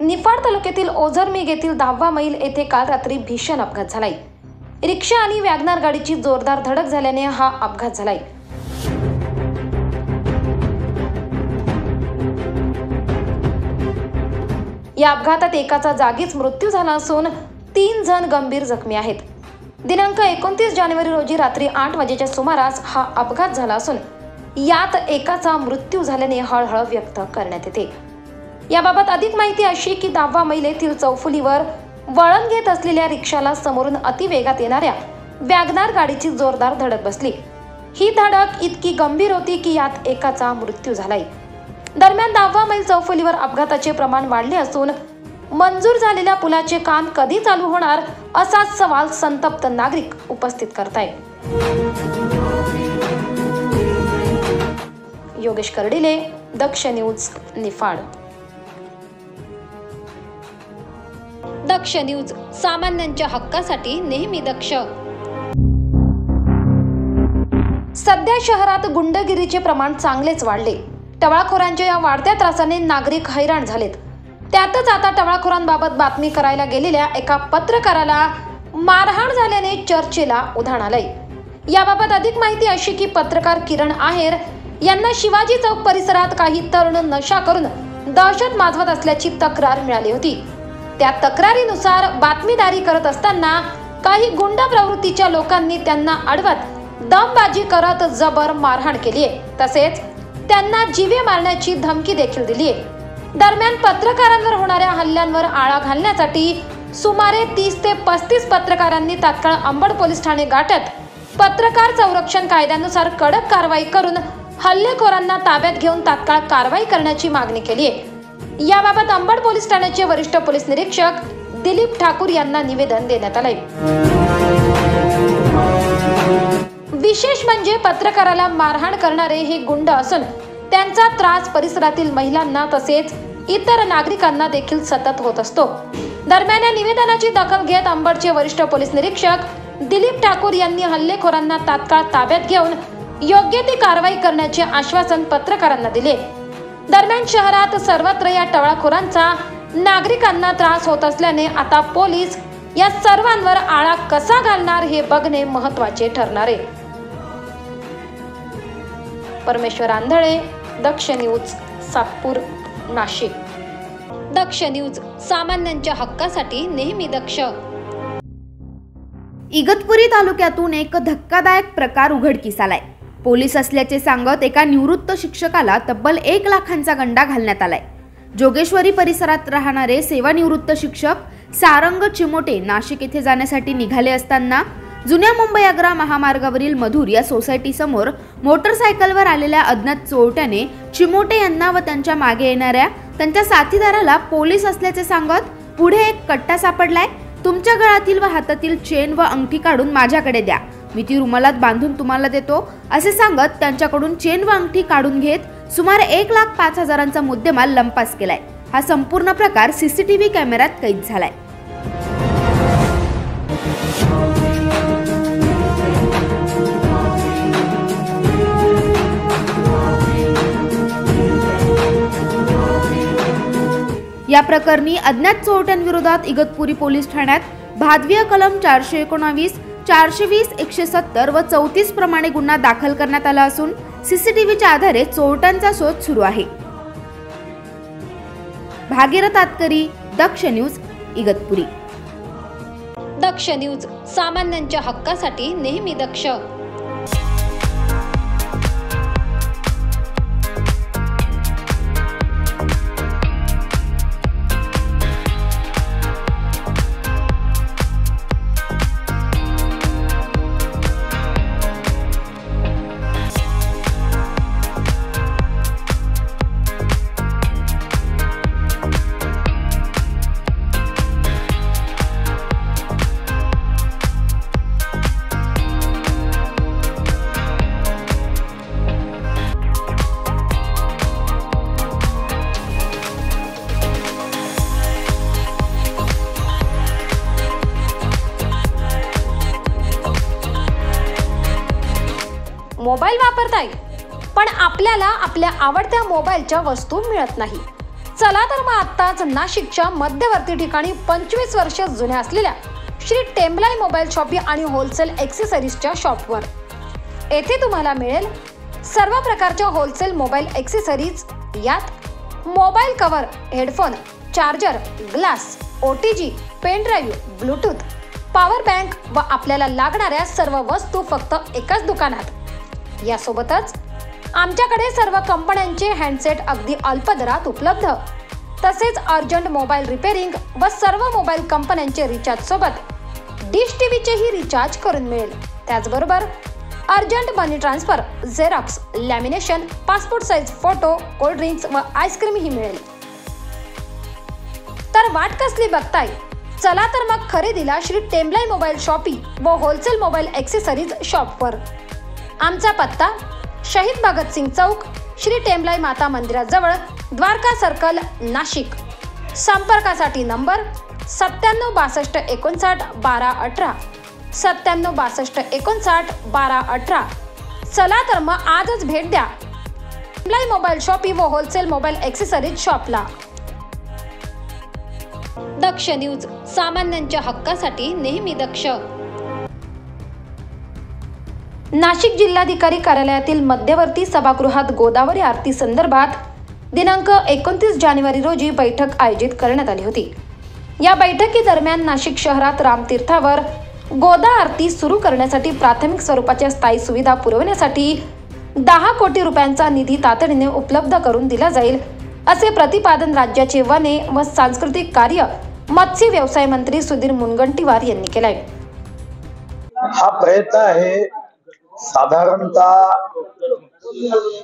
निफाड तालुक्यातील ओझरमेघ येथील 10वा मैल येथे काल रात्री भीषण अपघात झालाय। रिक्षा आणि वॅगनार गाडीची जोरदार धडक झाल्याने हा अपघात झालाय। या अपघातात एकाचा जागीच मृत्यू झाला असून 3 जण गंभीर जखमी आहेत। दिनांक 29 जानेवारी रोजी रात्री 8 वाजेच्या सुमारास हा अपघात झाला असून यात एकाचा मृत्यू झाल्याने हळहळ व्यक्त करण्यात येते। याबाबत अधिक माहिती अशी की 10वा मैल येथील चौफुलीवर वळण घेत असलेल्या रिक्षाला समोरून अतिवेगात येणाऱ्या वॅगनार गाडीची जोरदार धडक बसली। ही धडक इतकी गंभीर होती की यात एकाचा मृत्यू झालाय। दरम्यान 10वा मैल चौफुलीवर अपघाताचे प्रमाण वाढले असून मंजूर झालेल्या पुलाचे काम कधी चालू होणार असा सवाल संतप्त नागरिक उपस्थित करतायत। योगेश कर्डिले, दक्ष न्यूज, निफाड। दक्ष न्यूज, सामान्यांच्या हक्कासाठी नेहमी दक्ष। सध्या शहरात गुंडगिरीचे प्रमाण चांगलेच वाढले। टवाळखोरांच्या या वाढत्या त्रासाने नागरिक हैराण झालेत। त्यातच आता टवाळखोरांबाबत बातमी करायला गेलेल्या एका पत्रकाराला मारहाण झाल्याने चर्चेला उधाण आलंय। याबाबत अधिक माहिती अशी की पत्रकार किरण आहेर यांना शिवाजी चौक परिसरात काही तरुण नशा करून दहशत माजवत असल्याची तक्रार मिळाली होती। त्या तक्रारीनुसार बातमीदारी करत असताना काही गुंड प्रवृत्तीच्या लोकांनी त्यांना अडवत दमबाजी करत जबर मारहाण केली आहे, तसेच त्यांना जीवे मारण्याची धमकी देखील दिली आहे। दरम्यान पत्रकारांवर होणाऱ्या हल्ल्यांवर आळा घालण्यासाठी सुमारे 30 ते 35 पत्रकारांनी तात्काळ अंबड पोलीस ठाणे गाठत पत्रकार संरक्षण कायद्यानुसार कडक कारवाई करून हल्लेखोरांना ताब्यात घेऊन तात्काळ कारवाई करण्याची मागणी केली आहे। याबाबत अंबड पोलीस ठाण्याचे वरिष्ठ पोलीस निरीक्षक दिलीप ठाकूर यांना निवेदन देण्यात आले। विशेष म्हणजे पत्रकाराला मारहाण करणारे हे गुंड असून त्यांचा त्रास परिसरातील महिलांना तसेच इतर नागरिकांना देखील सतत होत असतो। दरम्यान या निवेदनाची दखल घेत अंबडचे वरिष्ठ पोलीस निरीक्षक दिलीप ठाकूर यांनी हल्लेखोरांना तात्काळ ताब्यात घेऊन योग्य ती कारवाई करण्याचे आश्वासन पत्रकारांना दिले। दरम्यान शहरात सर्वत्र या टवाळखोरांचा नागरिकांना त्रास होत असल्याने आता पोलीस या सर्वांवर आळा कसा घालणार हे बघणे महत्त्वाचे ठरणार आहे. परमेश्वर आंधळे, दक्ष न्यूज, सातपूर, नाशिक. दक्ष न्यूज, सामान्यांच्या हक्कासाठी नेहमी दक्ष. इगतपुरी तालुक्यातून एक धक्कादायक प्रकार उघडकीस आलाय. पोलीस असल्याचे सांगत एका निवृत्त शिक्षकाला तब्बल 1 लाखांचा गंडा घालण्यात आलाय. जोगेश्वरी परिसरात राहणारे सेवानिवृत्त शिक्षक सारंग चिमोटे नाशिक येथे जाण्यासाठी निघाले असताना जुन्या मुंबई आग्रा महामार्गावरील मधुर या सोसायटी समोर मोटरसायकलवर आलेल्या अज्ञात चोरट्याने चिमोटे यांना व त्यांच्या मागे येणाऱ्या त्यांच्या साथीदाराला पोलीस असल्याचे सांगत पुढे एक कट्टा सापडलाय, तुमच्या गळ्यातील व हातातील चेन व अंगठी काढून माझ्याकडे द्या, मी ती रुमालात बांधून तुम्हाला देतो असे सांगत त्यांच्याकडून चेन व अंगठी काढून घेत सुमारे 1,05,000चा मुद्देमाल लंपास केलाय. हा संपूर्ण प्रकार सीसीटीव्ही कॅमेऱ्यात कैद झालाय. या प्रकरणी अज्ञात चोरट्यांविरोधात इगतपुरी पोलीस ठाण्यात भादवीय कलम 419, 420, 170 व 34 प्रमाणे गुन्हा दाखल करण्यात आला असून सीसीटीव्हीच्या आधारे चोरट्यांचा शोध सुरू आहे. भागीरथ आतकरी, दक्ष न्यूज, इगतपुरी. दक्ष न्यूज, सामान्यांच्या हक्कासाठी नेहमी दक्ष. मोबाईल वापरताय पण आपल्याला आपल्या आवडत्या मोबाईलच्या वस्तू मिळत नाही. चला तर मग आत्ताच नाशिकच्या मध्यवर्ती ठिकाणी 25 वर्ष जुन्या असलेल्या श्री टेम्बलाई मोबाईल शॉपी आणि होलसेल ॲक्सेसरीजच्या शॉपवर. येथे तुम्हाला मिळेल सर्व प्रकारच्या होलसेल मोबाईल ॲक्सेसरीज. यात mobile cover, headphone, charger, glass, OTG, pen drive, Bluetooth, power bank व आपल्याला लागणाऱ्या सर्व वस्तू फक्त एकाच दुकानात. यासोबतच आमच्याकडे सर्व कंपन्यांचे हँडसेट अगदी अल्प दरात उपलब्ध. तसेच अर्जंट मोबाईल रिपेअरिंग व सर्व मोबाईल कंपन्यांचे रिचार्ज सोबत डिश टीव्हीचेही रिचार्ज करून मिळेल. त्याचबरोबर urgent money transfer, xerox, lamination, passport size photo, cold drinks व आईस्क्रीमही मिळेल. तर वाट कसली बघताय? चला तर मग खरेदीला श्री टेम्बलाई मोबाईल शॉपी व होलसेल मोबाईल ॲक्सेसरीज शॉपवर. आमचा पत्ता शहीद भगतसिंग चौक, श्री टेम्बलाई माता मंदिराजवळ, द्वारका सर्कल, नाशिक. संपर्कासाठी नंबर 97 62 59 12 18, 97 62 59 12 18. चला तर मग आजच भेट द्या टेम्बलाई मोबाईल शॉपी व होलसेल मोबाईल ॲक्सेसरीज शॉपला. दक्ष न्यूज, सामान्यांच्या हक्कासाठी नेहमी दक्ष. नाशिक जिल्हाधिकारी कार्यालयातील मध्यवर्ती सभागृहात गोदावरी आरती संदर्भात दिनांक 29 जानेवारी रोजी बैठक आयोजित करण्यात आली होती. या बैठकीदरम्यान नाशिक शहरात रामतीर्थावर गोदा आरती सुरू करण्यासाठी प्राथमिक स्वरूपाच्या स्थायी सुविधा पुरवण्यासाठी 10 कोटी रुपयांचा निधी तातडीने उपलब्ध करून दिला जाईल असे प्रतिपादन राज्याचे वने व सांस्कृतिक कार्य, मत्स्य व्यवसाय मंत्री सुधीर मुनगंटीवार यांनी केले. हा प्रयत्न आहे साधारणतः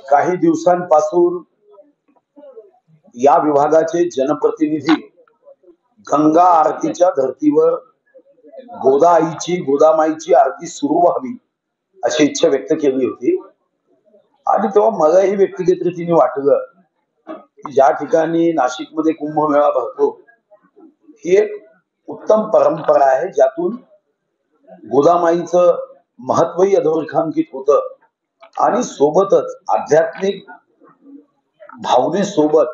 काही दिवसांपासून या विभागाचे जनप्रतिनिधी गंगा आरतीच्या धर्तीवर गोदामाईची आरती सुरू व्हावी अशी इच्छा व्यक्त केली होती. आणि तेव्हा मलाही व्यक्तिगत रीतीने वाटलं की ज्या ठिकाणी नाशिकमध्ये कुंभमेळा भरतो ही एक उत्तम परंपरा आहे, ज्यातून गोदामाईचं महत्वही अधोरेखांकित होतं आणि सोबतच आध्यात्मिक भावनेसोबत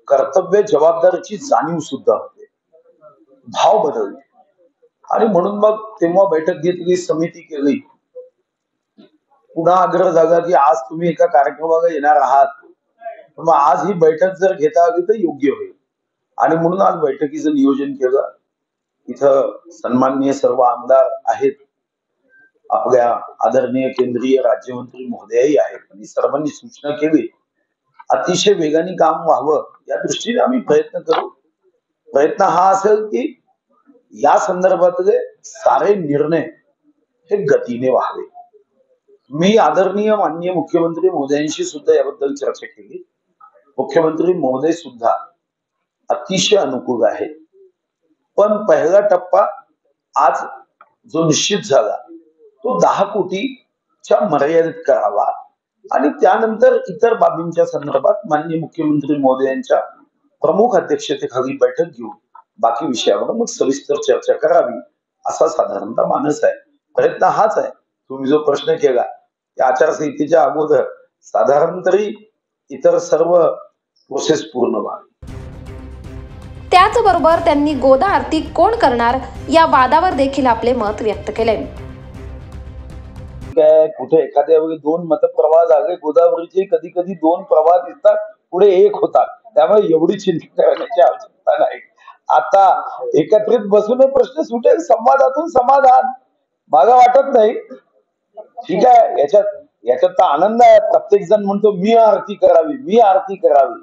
कर्तव्य जबाबदारीची जाणीव सुद्धा होते. भाव बदलते. आणि म्हणून मग तेव्हा बैठक घेतली, समिती केली. पुन्हा आग्रह झाला की आज तुम्ही एका कार्यक्रमाला येणार आहात, मग आज ही बैठक जर घेता आली तर योग्य होईल. आणि म्हणून आज बैठकीचं नियोजन केलं. इथं सन्माननीय सर्व आमदार आहेत, आपल्या आदरणीय केंद्रीय राज्यमंत्री महोदयही आहेत. आणि सर्वांनी सूचना केली, अतिशय वेगाने काम व्हावं या दृष्टीने आम्ही प्रयत्न करू. प्रयत्न हा असेल की या संदर्भातले सारे निर्णय हे गतीने व्हावे. मी आदरणीय माननीय मुख्यमंत्री महोदयांशी सुद्धा याबद्दल चर्चा केली. मुख्यमंत्री महोदय सुद्धा अतिशय अनुकूल आहे. पण पहिला टप्पा आज जो निश्चित झाला तो 10 कोटीच्या मर्यादित करावा आणि त्यानंतर इतर बाबींच्या संदर्भात माननीय मुख्यमंत्री महोदयांच्या प्रमुख अध्यक्षतेखाली बैठक घेऊन बाकी विषयावर मग सविस्तर चर्चा करावी असा साधारणतः मानस आहे. प्रयत्न हाच आहे. तुम्ही जो प्रश्न केला त्या आचारसंहितेच्या अगोदर साधारण तरी इतर सर्व प्रोसेस पूर्ण व्हावी. त्याचबरोबर त्यांनी गोदा आरती कोण करणार या वादावर देखील आपले मत व्यक्त केले. काय कुठे एखाद्या वेळी 2 मतप्रवाह झाले गोदावरीचे, कधी कधी 2 प्रवाह दिसतात, पुढे 1 होतात. त्यामुळे एवढी चिंता करण्याची आवश्यकता नाही. आता एकत्रित बसून प्रश्न सुटेल, संवादातून समाधान. मला वाटत नाही. ठीक आहे, याच्यात तर आनंद आहे. प्रत्येक जण म्हणतो मी आरती करावी, मी आरती करावी.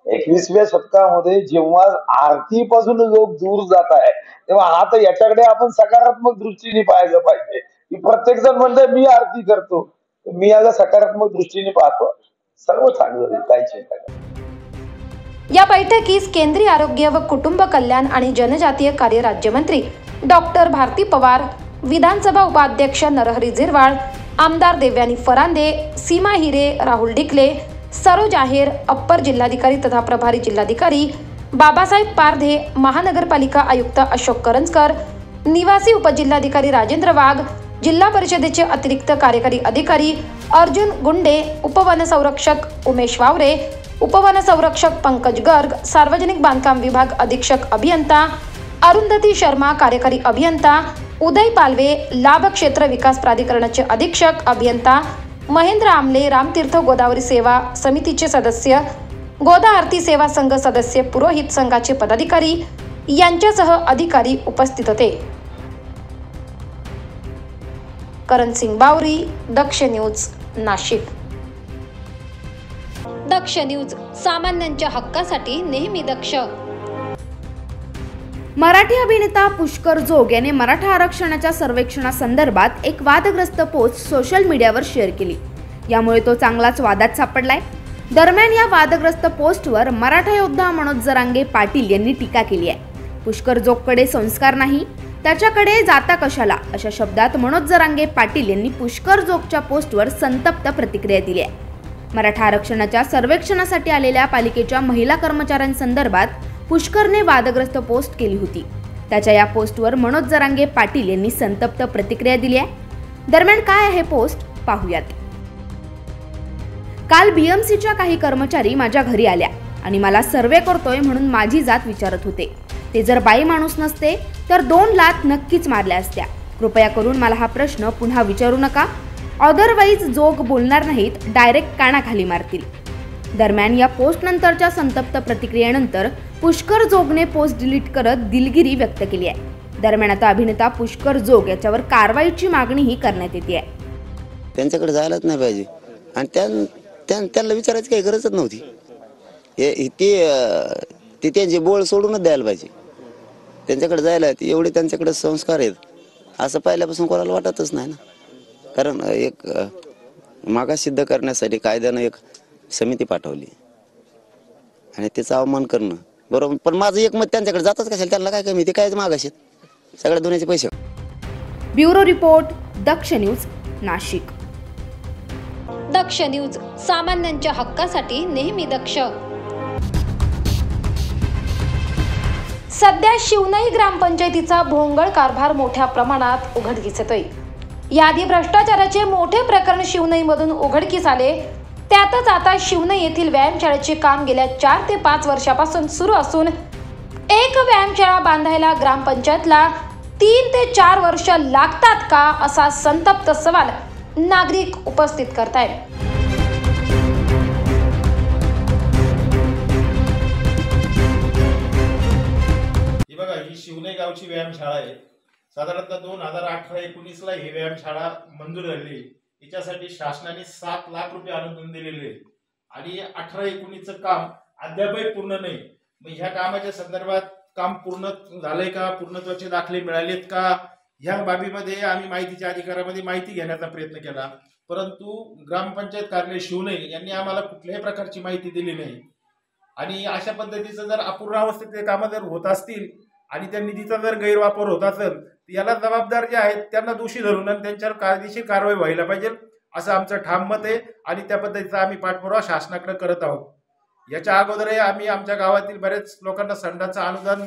21व्या शतकामध्ये जेव्हा आरतीपासून लोक दूर जात आहे तेव्हा आता याच्याकडे आपण सकारात्मक दृष्टीने पाहायला पाहिजे. की प्रत्येक जण म्हणतोय मी आरती करतो, मी याला सकारात्मक दृष्टीने पाहतो. सर्व चांगलं होईल, काही चिंता नाही. या बैठकीस केंद्रीय आरोग्य व कुटुंब कल्याण आणि जनजातीय कार्य राज्यमंत्री डॉक्टर भारती पवार, विधानसभा उपाध्यक्ष नरहरी झिरवाळ, आमदार देवयानी फरांदे, सीमा हिरे, राहुल डिकले, सरोज आहेर, अप्पर जिल्हाधिकारी तथा प्रभारी जिल्हाधिकारी बाबासाहेब पारधे, महानगरपालिका आयुक्त अशोक करंजकर, निवासी उपजिल्हाधिकारी राजेंद्र वाघ, जिल्हा परिषदेचे अतिरिक्त कार्यकारी अधिकारी अर्जुन गुंडे, उपवनसंरक्षक उमेश वावरे, उपवनसंरक्षक पंकज गर्ग, सार्वजनिक बांधकाम विभाग अधीक्षक अभियंता अरुंधती शर्मा, कार्यकारी अभियंता उदय पालवे, लाभ क्षेत्र विकास प्राधिकरणाचे अधीक्षक अभियंता महेंद्र आमले, रामतीर्थ गोदावरी सेवा समितीचे सदस्य, गोदा आरती सेवा संघ सदस्य, पुरोहित संघाचे पदाधिकारी यांच्यासह अधिकारी उपस्थित होते. करण सिंग बावरी, दक्ष न्यूज, नाशिक. दक्ष न्यूज, सामान्यांच्या हक्कासाठी नेहमी दक्ष. मराठी अभिनेता पुष्कर जोग याने मराठा आरक्षणाच्या सर्वेक्षणासंदर्भात एक वादग्रस्त पोस्ट सोशल मीडियावर शेअर केली. यामुळे तो चांगलाच वादात सापडलाय. दरम्यान या वादग्रस्त पोस्टवर मराठा योद्धा मनोज जरांगे पाटील यांनी टीका केली आहे. पुष्कर जोगकडे संस्कार नाही, त्याच्याकडे जाता कशाला, अशा शब्दात मनोज जरांगे पाटील यांनी पुष्कर जोगच्या पोस्टवर संतप्त प्रतिक्रिया दिली आहे. मराठा आरक्षणाच्या सर्वेक्षणासाठी आलेल्या पालिकेच्या महिला कर्मचाऱ्यांसंदर्भात पुष्करने वादग्रस्त पोस्ट केली होती. त्याच्या या पोस्टवर मनोज जरांगे पाटील यांनी संतप्त प्रतिक्रिया दिली आहे. दरम्यान काय आहे पोस्ट पाहूयात. काल बीएमसीच्या काही कर्मचारी माझ्या घरी आल्या आणि मला सर्वे करतोय म्हणून माझी जात विचारत होते. ते जर बाई माणूस नसते तर 2 लाथ नक्कीच मारल्या असत्या. कृपया करून मला हा प्रश्न पुन्हा विचारू नका. अदरवाईज जोग बोलणार नाहीत, डायरेक्ट कानाखाली मारतील. दरम्यान या पोस्ट नंतरच्या संतप्त प्रतिक्रियेनंतर पुष्कर जोगने पोस्ट डिलीट करत दिलगिरी व्यक्त केली आहे. दरम्यान आता अभिनेता पुष्कर जोग याच्यावर कारवाईची मागणीही करण्यात येते आहे. त्यांच्याकडे जायलाच नाही पाहिजे आणि त्यांना विचारायची काही गरजच नव्हती. ते त्यांचे बोळ सोडूनच द्यायला पाहिजे. त्यांच्याकडे जायला एवढे त्यांच्याकडे संस्कार आहेत असं पहिल्यापासून कोणाला वाटतच नाही ना. कारण एक मागास सिद्ध करण्यासाठी कायद्यानं एक समिती पाठवली आणि त्याचा अवमान करणं बरोबर. पण माझं एक मत त्यांच्याकडे जातच कशाला, त्यांना काय कमी, ते काय मागास आहेत सगळ्या दुनियाचे पैसे. ब्युरो रिपोर्ट, दक्ष न्यूज, नाशिक. दक्ष न्यूज, सामान्यांच्या हक्कासाठी नेहमी दक्ष. सध्या शिवनई ग्रामपंचायतीचा भोंगळ कारभार मोठ्या प्रमाणात उघडकीस येतोय. याआधी भ्रष्टाचाराचे मोठे प्रकरण शिवनईमधून उघडकीस आले. त्यातच आता शिवनई येथील व्यायामशाळेचे काम गेल्या 4 ते 5 वर्षापासून सुरू असून एक व्यायामशाळा बांधायला ग्रामपंचायतला 3 ते 4 वर्ष लागतात का, असा संतप्त सवाल नागरिक उपस्थित करतायत. बघा, ही शिवणे गावची व्यायामशाळा आहे. साधारणतः 2018-19ला ही व्यायामशाळा मंजूर झाली. हिच्यासाठी शासनाने 7 लाख रुपये अनुदान दिलेले आहे आणि 18-19चं काम अद्यापही पूर्ण नाही. मग ह्या कामाच्या संदर्भात काम पूर्ण झालंय का, पूर्णत्वाचे दाखले मिळालेत का, ह्या बाबीमध्ये आम्ही माहितीच्या अधिकारामध्ये माहिती घेण्याचा प्रयत्न केला, परंतु ग्रामपंचायत कार्यालय शिवणे यांनी आम्हाला कुठल्याही प्रकारची माहिती दिली नाही. आणि अशा पद्धतीचं जर अपूर्णावस्थेतले कामं जर होत असतील आणि त्या निधीचा जर गैरवापर होत असेल तर याला जबाबदार जे आहेत त्यांना दोषी धरून आणि त्यांच्यावर कायदेशीर कारवाई व्हायला पाहिजे, असं आमचं ठाम मत आहे. आणि त्या पद्धतीचा आम्ही पाठपुरावा शासनाकडे करत आहोत. याच्या अगोदरही आम्ही आमच्या गावातील बरेच लोकांना संडाचं अनुदान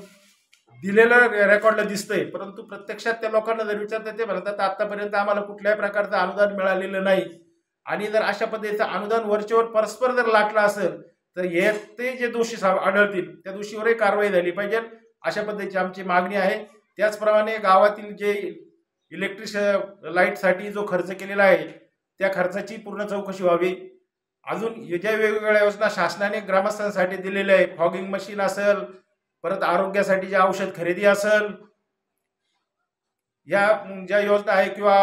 दिलेलं रेकॉर्डला दिसतंय, परंतु प्रत्यक्षात त्या लोकांना जर विचारतात ते म्हणतात आतापर्यंत आम्हाला कुठल्याही प्रकारचं अनुदान मिळालेलं नाही. आणि जर अशा पद्धतीचं अनुदान वरचेवर परस्पर जर लाटलं असेल तर हे ते जे दोषी आढळतील त्या दोषीवरही कारवाई झाली पाहिजे, अशा पद्धतीची आमची मागणी आहे. त्याचप्रमाणे गावातील जे इलेक्ट्रिक लाईटसाठी जो खर्च केलेला आहे त्या खर्चाची पूर्ण चौकशी व्हावी. अजून ज्या वेगवेगळ्या योजना शासनाने ग्रामस्थांसाठी दिलेल्या आहे, फॉगिंग मशीन असेल, परत आरोग्यासाठी जे औषध खरेदी असेल, या ज्या योजना आहे किंवा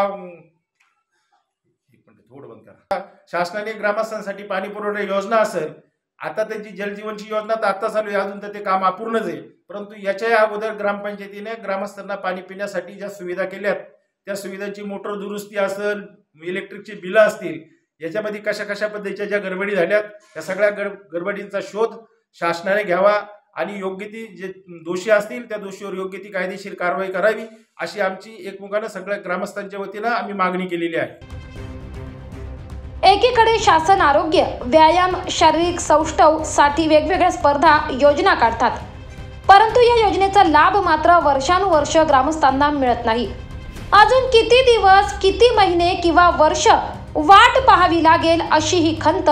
थोडं बंद करा, शासनाने ग्रामस्थांसाठी पाणी पुरवठा योजना असेल, आता त्याची जलजीवनची योजना तर आता चालू आहे, अजून तर ते काम अपूर्णच आहे. परंतु याच्या अगोदर ग्रामपंचायतीने ग्रामस्थांना पाणी पिण्यासाठी ज्या सुविधा केल्यात त्या सुविधांची मोटर दुरुस्ती असेल, इलेक्ट्रिकची बिलं असतील, याच्यामध्ये कशा कशा पद्धतीच्या ज्या गडबडी झाल्यात त्या सगळ्या गडबडींचा शोध शासनाने घ्यावा आणि योग्य ती जे दोषी असतील त्या दोषीवर योग्य ती कायदेशीर कारवाई करावी, अशी आमची एकमुखानं सगळ्या ग्रामस्थांच्या वतीनं आम्ही मागणी केलेली आहे. एकीकडे शासन आरोग्य, व्यायाम, शारीरिक सौष्ठव साठी वेगवेगळ्या स्पर्धा योजना काढतात, परंतु या योजनेचा लाभ मात्र वर्षानुवर्ष ग्रामस्थांना मिळत नाही. अजून किती दिवस, किती महिने किंवा वर्ष वाट पाहावी लागेल, अशी ही खंत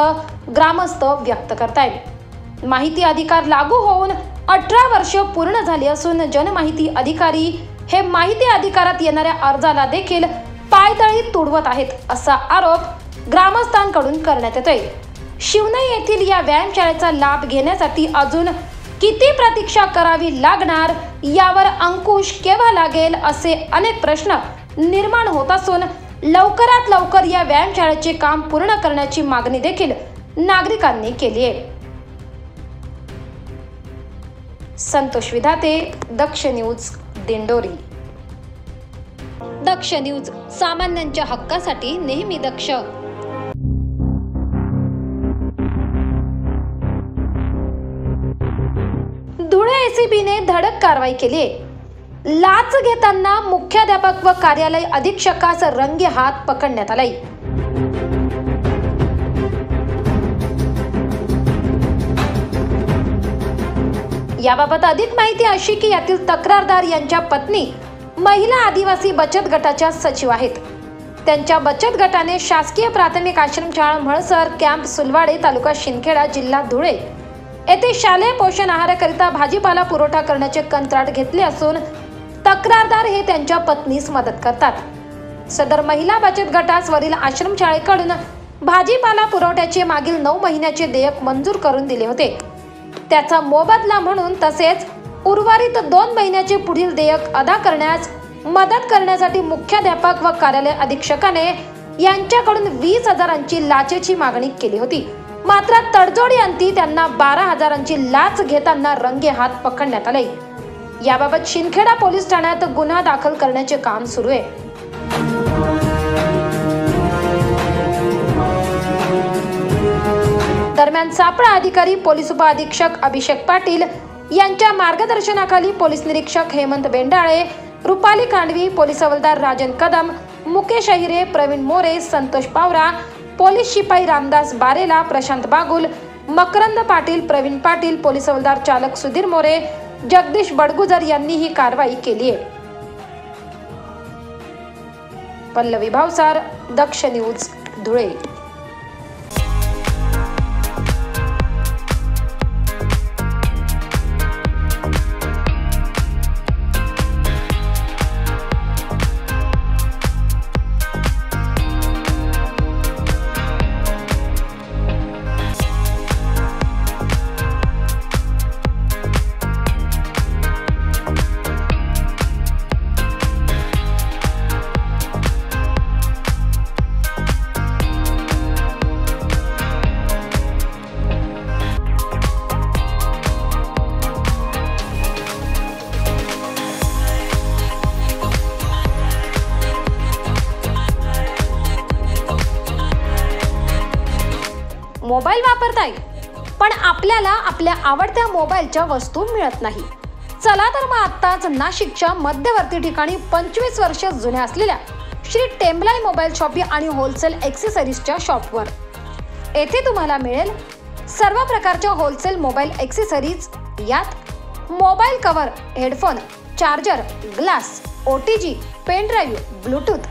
ग्रामस्थ व्यक्त करतायत. माहिती अधिकार लागू होऊन 18 वर्ष पूर्ण झाली असून जनमाहिती अधिकारी हे माहिती अधिकारात येणाऱ्या अर्जाला देखील पायदळी तुडवत आहेत, असा आरोप ग्रामस्थांकडून करण्यात येतोय. शिवणे येथील या व्यायामशाळेचा लाभ घेण्यासाठी अजून किती प्रतीक्षा करावी लागणार, यावर अंकुश केव्हा लागेल, असे अनेक प्रश्न निर्माण होत असून लवकरात लवकर या व्यायामशाळेचे काम पूर्ण करण्याची मागणी देखील नागरिकांनी केली आहे. संतोष विधाते, दक्ष न्यूज, दिंडोरी. दक्ष न्यूज, सामान्यांच्या हक्कासाठी नेहमी दक्ष. धुळे एसीबीने धडक कारवाई केली आहे. लाच घेताना मुख्याध्यापक व कार्यालय अधीक्षकास रंगे हात पकडण्यात आलाय. याबाबत अधिक माहिती अशी की यातील तक्रारदार यांच्या पत्नी महिला आदिवासी बचत गटाच्या सचिव आहेत. त्यांच्या बचत गटाने शासकीय प्राथमिक आश्रमशाळा म्हळसर, कॅम्प सुलवाडे, तालुका शिंदखेडा, जिल्हा धुळे येथे शालेय पोषण आहाराकरिता भाजीपाला पुरवठा करण्याचे कंत्राट घेतले असून तक्रारदार हे त्यांच्या पत्नीस मदत करतात. सदर महिला बचत गटास वरील आश्रमशाळेकडून भाजीपाला पुरवठ्याचे मागील 9 महिन्याचे देयक मंजूर करून दिले होते. त्याचा मोबदला म्हणून तसेच उर्वरित 2 महिन्याचे पुढील देयक अदा करण्यास मदत करण्यासाठी मुख्याध्यापक व कार्यालय अधीक्षकाने यांच्याकडून 20,000ची लाचेची मागणी केली होती. मात्र तडजोडी अंती त्यांना 12,000ची लाच घेताना रंगे हात पकडण्यात आले. याबाबत शिंदखेडा पोलीस ठाण्यात गुन्हा दाखल करण्याचे काम सुरू आहे. दरम्यान सापळा अधिकारी पोलीस उपअधीक्षक अभिषेक पाटील यांच्या मार्गदर्शनाखाली पोलीस निरीक्षक हेमंत बेंडाळे, रुपाली कांडवी, पोलीस हवालदार राजन कदम, मुकेश अहिरे, प्रवीण मोरे, संतोष पावरा, पोलीस शिपाई रामदास बारेला, प्रशांत बागुल, मकरंद पाटील, प्रवीण पाटील, पोलीस हवालदार चालक सुधीर मोरे, जगदीश बडगुजर यांनी ही कारवाई केली आहे. पल्लवी भावसार, दक्ष न्यूज, धुळे. मोबाईल वापरताय, पण आपल्याला आपल्या आवडत्या मोबाईलच्या वस्तू मिळत नाही. चला तर मग आत्ताच नाशिकच्या मध्यवर्ती ठिकाणी 25 वर्ष जुन्या असलेल्या श्री टेम्बलाई मोबाईल शॉपी आणि होलसेल ॲक्सेसरीजच्या शॉपवर. येथे तुम्हाला मिळेल सर्व प्रकारच्या होलसेल मोबाईल ॲक्सेसरीज. यात mobile cover, headphone, charger, glass, OTG, pen drive, Bluetooth,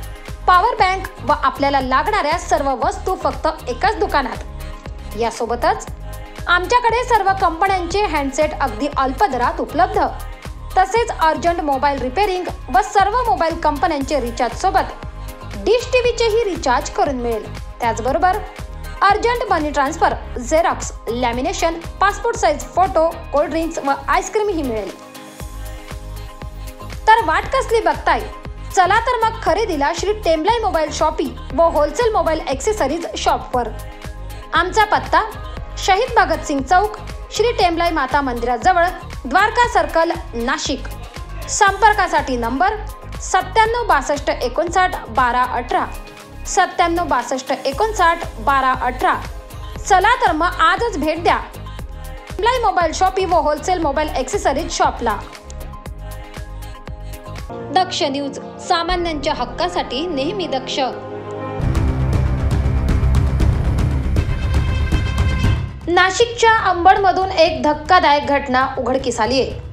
power bank व आपल्याला लागणाऱ्या सर्व वस्तू फक्त एकाच दुकानात. यासोबतच आमच्याकडे सर्व कंपन्यांचे हँडसेट अगदी अल्प दरात उपलब्ध. तसेच अर्जंट मोबाईल रिपेअरिंग व सर्व मोबाईल कंपन्यांचे रिचार्ज सोबत डिश टीव्हीचेही रिचार्ज करून मिळेल. त्याचबरोबर urgent money transfer, xerox, lamination, passport size photo, cold drinks व आईस्क्रीमही मिळेल. तर वाट कसली बघताय? चला तर मग खरेदीला श्री टेम्बलाई मोबाईल शॉपी व होलसेल मोबाईल ॲक्सेसरीज शॉपवर. आमचा पत्ता शहीद भगतसिंग चौक, श्री टेम्बलाई माता मंदिराजवळ, द्वारका सर्कल, नाशिक. संपर्कासाठी नंबर 97 62 59 12 18, 97 62 59 12 18. चला तर मग आजच भेट द्या टेम्बलाई मोबाईल शॉपी व होलसेल मोबाईल ॲक्सेसरीज शॉपला. दक्ष न्यूज, सामान्यांच्या हक्कासाठी नेहमी दक्ष. नाशिकच्या अंबडमधून एक धक्कादायक घटना उघडकीस आली आहे.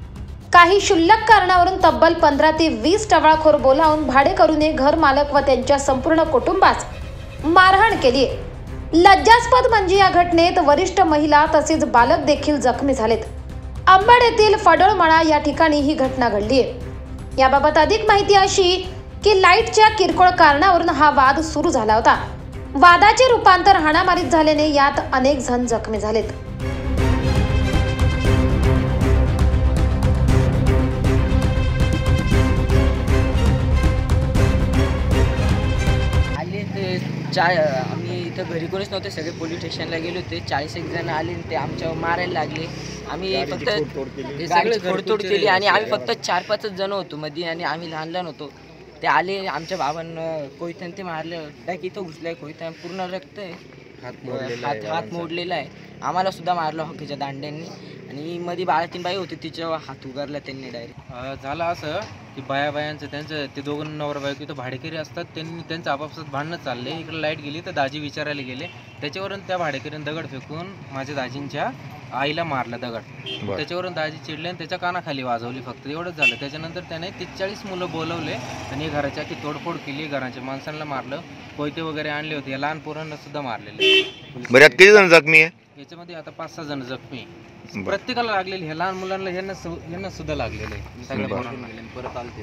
काही क्षुल्लक कारणावरून तब्बल 15 ते 20 टवाळखोर बोलावून भाडेकरूने घर मालक व त्यांच्या संपूर्ण कुटुंबास मारहाण केली आहे. लज्जास्पद म्हणजे या घटनेत वरिष्ठ महिला तसेच बालक देखील जखमी झालेत. अंबड येथील फडोळमळा या ठिकाणी ही घटना घडली आहे. याबाबत अधिक माहिती अशी की लाईटच्या किरकोळ कारणावरून हा वाद सुरू झाला होता. वादाचे रूपांतर हाणामारीत झाल्याने यात अनेक जण जखमी झालेत. आम्ही इथं घरी कोणीच नव्हते, सगळे पोलीस स्टेशनला गेले होते. 40 एक जण आले आणि ते आमच्यावर मारायला लागले. आम्ही फक्त सगळे घोडतोड केली आणि आम्ही फक्त 4-5 जण होतो मध्ये आणि आम्ही लहान लहान होतो. ते आले, आमच्या बाबांना कोयत्याने ते मारले. डायरेक्ट इथं घुसलाय कोयत्या, पूर्ण रक्त आहे, हात मोडलेला आहे. आम्हाला सुद्धा मारलं हॉकीच्या दांड्यांनी. आणि मध्ये बाळातीनबाई होती, तिच्यावर हात उगारला त्यांनी डायरेक्ट. झालं असं की बायांचं त्यांचं ते दोघं नवरा बायको इथं भाडेकरी असतात, त्यांचं आपापसात भांडणं चालले. इकडे लाईट गेली तर दाजी विचारायला गेले. त्याच्यावरून त्या भाडेकरीने दगड फेकून माझ्या दाजींच्या आईला मारलं दगड. त्याच्यावरून दाजी चिडले आणि त्याच्या कानाखाली वाजवली. फक्त एवढंच झालं. त्याच्यानंतर त्याने 40 मुलं बोलवले आणि घराच्या की तोडफोड केली. घराच्या माणसांना मारलं, कोयते वगैरे आणले होते. या लहान पोरांना सुद्धा मारलेले. बरं, किती जण जखमी आहे? याच्यामध्ये आता 5-6 जण जखमी. प्रत्येकाला लागलेली, हे लहान मुलांना यांना सुद्धा लागलेले. सगळ्या पोरांना परत आलते.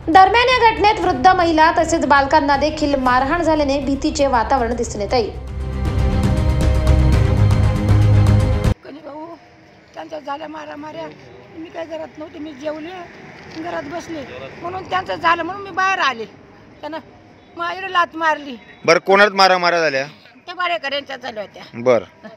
दरम्यान या घटनेत वृद्ध महिला तसेच बालकांना देखील मारहाण झाल्याने भीतीचे वातावरण दिसून येत आहे. त्यांच्या झाल्या माऱ्या. मी काय घरात नव्हते, मी जेवले, घरात बसले, म्हणून त्यांचं झालं म्हणून मी बाहेर आले. त्यानं माझ्याकडे लात मारली. बरं, कोणात मारा झाल्या? त्या भाडेकऱ्यांच्या झाल्या होत्या. बरं,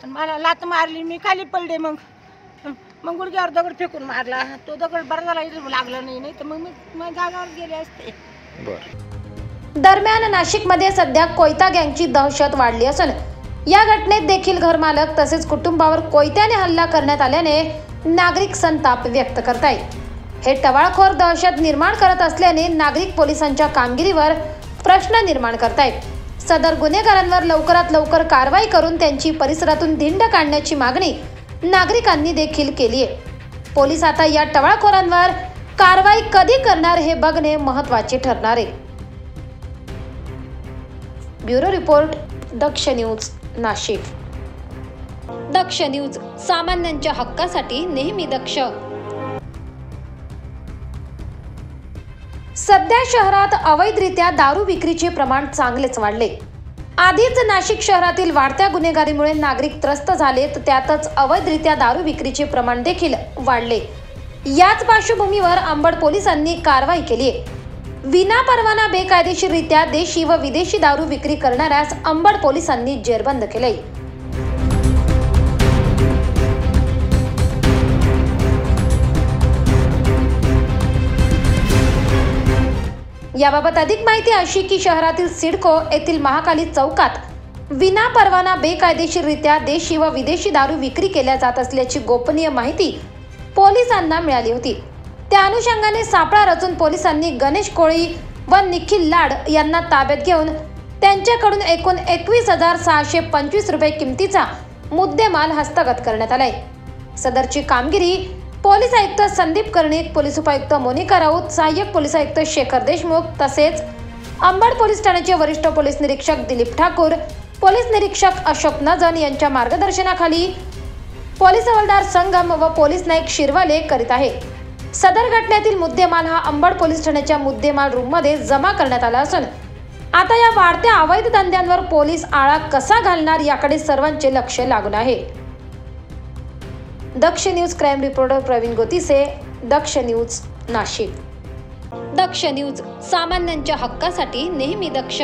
मला लात मारली, मी खाली पडले. मग गुडघ्यावर दगड फेकून मारला. तो दगड बरा झाला, लागला नाही तर मग मी जागावर गेले असते. दरम्यान नाशिकमध्ये सध्या कोयता गँगची दहशत वाढली असून या घटनेत देखील घरमालक तसेच कुटुंबावर कोयत्याने हल्ला करण्यात आल्याने नागरिक संताप व्यक्त करतायत. हे टवाळखोर दहशत निर्माण करत असल्याने नागरिक पोलिसांच्या कामगिरीवर प्रश्न निर्माण करतायत. सदर गुन्हेगारांवर लवकरात लवकर कारवाई करून त्यांची परिसरातून धिंड काढण्याची मागणी नागरिकांनी देखील केली आहे. पोलीस आता या टवाळखोरांवर कारवाई कधी करणार हे बघणे महत्त्वाचे ठरणार आहे. ब्युरो रिपोर्ट, दक्ष न्यूज, नाशिक. दक्ष न्यूज, सामान्यांच्या हक्कासाठी नेहमी दक्ष. सध्या शहरात अवैधरित्या दारू विक्रीचे प्रमाण चांगलेच वाढले. आधीच नाशिक शहरातील वाढत्या गुन्हेगारीमुळे नागरिक त्रस्त झालेत, त्यातच अवैधरित्या दारू विक्रीचे प्रमाण देखील वाढले. याच पार्श्वभूमीवर अंबड पोलिसांनी कारवाई केली आहे. विना परवाना बेकायदेशीररित्या देशी व विदेशी दारू विक्री करणाऱ्यास अंबड पोलिसांनी जेरबंद केले. याबाबत अधिक माहिती अशी की शहरातील सिडको येथील महाकाली चौकात विना परवाना बेकायदेशीररित्या देशी व विदेशी दारू विक्री केल्या जात असल्याची गोपनीय माहिती पोलिसांना मिळाली होती। त्या अनुषंगाने सापळा रचून पोलिसांनी गणेश कोळी व निखिल लाड यांना ताब्यात घेऊन त्यांच्याकडून एकूण 21,625 रुपये किमतीचा मुद्देमाल हस्तगत करण्यात आलाय। सदरची कामगिरी पोलीस आयुक्त संदीप कर्णिक, पोलीस उपायुक्त मोनिका राऊत, सहाय्यक पोलीस आयुक्त शेखर देशमुख तसेच अंबड पोलीस ठाण्याचे वरिष्ठ पोलीस निरीक्षक दिलीप ठाकूर, पोलीस निरीक्षक अशोक नजन यांच्या मार्गदर्शनाखाली पोलीस हवालदार संगम व पोलीस नाईक शिरवाले करीत आहे। सदर घटनेतील मुद्देमाल हा अंबड पोलीस ठाण्याच्या मुद्देमाल रूममध्ये जमा करण्यात आला असून आता या वाढत्या अवैध धंद्यांवर पोलीस आळा कसा घालणार याकडे सर्वांचे लक्ष लागून आहे। दक्ष न्यूज क्राईम रिपोर्टर प्रवीण गोतिसे, दक्ष न्यूज, नाशिक। दक्ष न्यूज, सामान्यांच्या हक्कासाठी नेहमी दक्ष।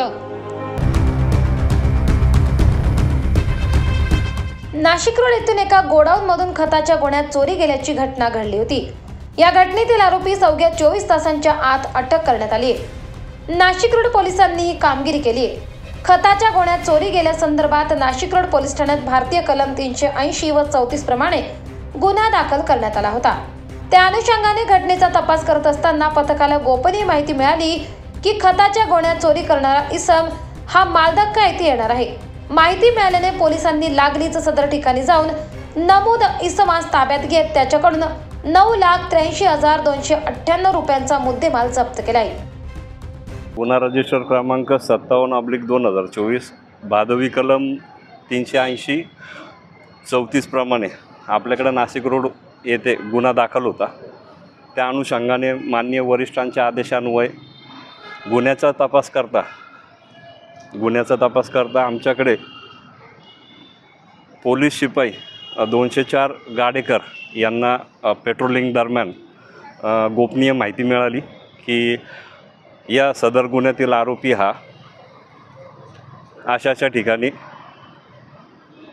नाशिक रोड येथून एका गोडाऊन मधून खताच्या गोण्यात चोरी गेल्याची घटना घडली होती। या घटनेतील आरोपी अवघ्या 24 तासांच्या आत अटक करण्यात आली आहे। नाशिक रोड पोलिसांनी ही कामगिरी केली आहे। खताच्या गोण्यात चोरी गेल्यासंदर्भात नाशिक रोड पोलीस ठाण्यात भारतीय कलम 380 व 34 प्रमाणे गुन्हा दाखल करण्यात आला होता। त्या अनुषंगाने घटनेचा तपास करत असताना पथकाला गोपनीय माहिती मिळाली की खताच्या गोण्यात चोरी करणारा इसम हा मालधक्का येथे येणार आहे। माहिती मिळाल्याने पोलिसांनी लागलीच सदर ठिकाणी जाऊन नमूद इसमास ताब्यात घेत त्याच्याकडून 9,83,298 रुपयांचा मुद्देमाल जप्त केला आहे। गुन्हा रजिस्टर क्रमांक 57/2024 भादवी कलम 380 34 प्रमाणे आपल्याकडे नाशिक रोड येथे गुन्हा दाखल होता। त्या अनुषंगाने माननीय वरिष्ठांच्या आदेशान्वये गुन्ह्याचा तपास करता आमच्याकडे पोलीस शिपाई 204 गाडेकर यांना पेट्रोलिंग दरम्यान गोपनीय माहिती मिळाली की या सदर गुन्ह्यातील आरोपी हा अशा ठिकाणी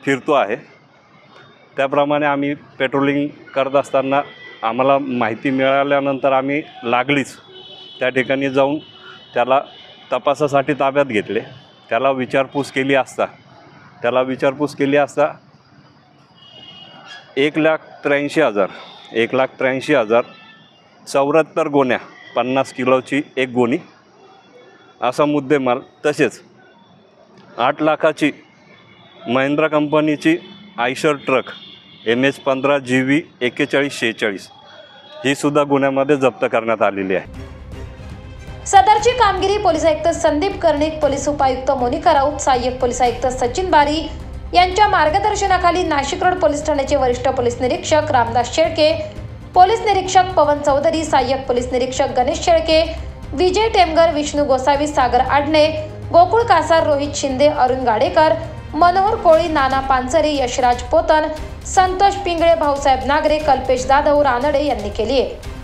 फिरतो आहे। त्याप्रमाणे आम्ही पेट्रोलिंग करत असताना आम्हाला माहिती मिळाल्यानंतर आम्ही लागलीच त्या ठिकाणी जाऊन त्याला तपासासाठी ताब्यात घेतले। त्याला विचारपूस केली असता 1,83,074 गोण्या 50 किलोची एक गोणी असा मुद्देमाल, तसेच 8 लाखाची महिंद्रा कंपनीची आयशर ट्रक MH15 GV 4146 ही सुद्धा गुन्ह्यामध्ये जप्त करण्यात आलेली आहे। सदरची कामगिरी पोलीस आयुक्त संदीप कर्णिक, पोलीस उपायुक्त मोनिका राऊत, सहाय्यक पोलीस आयुक्त सचिन बारी यांच्या मार्गदर्शनाखाली नाशिक रोड पोलीस ठाण्याचे वरिष्ठ पोलीस निरीक्षक रामदास शेळके, पोलीस निरीक्षक पवन चौधरी, सहाय्यक पोलीस निरीक्षक गणेश शेळके, विजय टेमगर, विष्णू गोसावी, सागर आडणे, गोकुळ कासार, रोहित शिंदे, अरुण गाडेकर, मनोहर कोळी, नाना पानसरे, यशराज पोतन, संतोष पिंगळे, भाऊसाहेब नागरे, कल्पेश जाधव, रानडे यांनी केली आहे।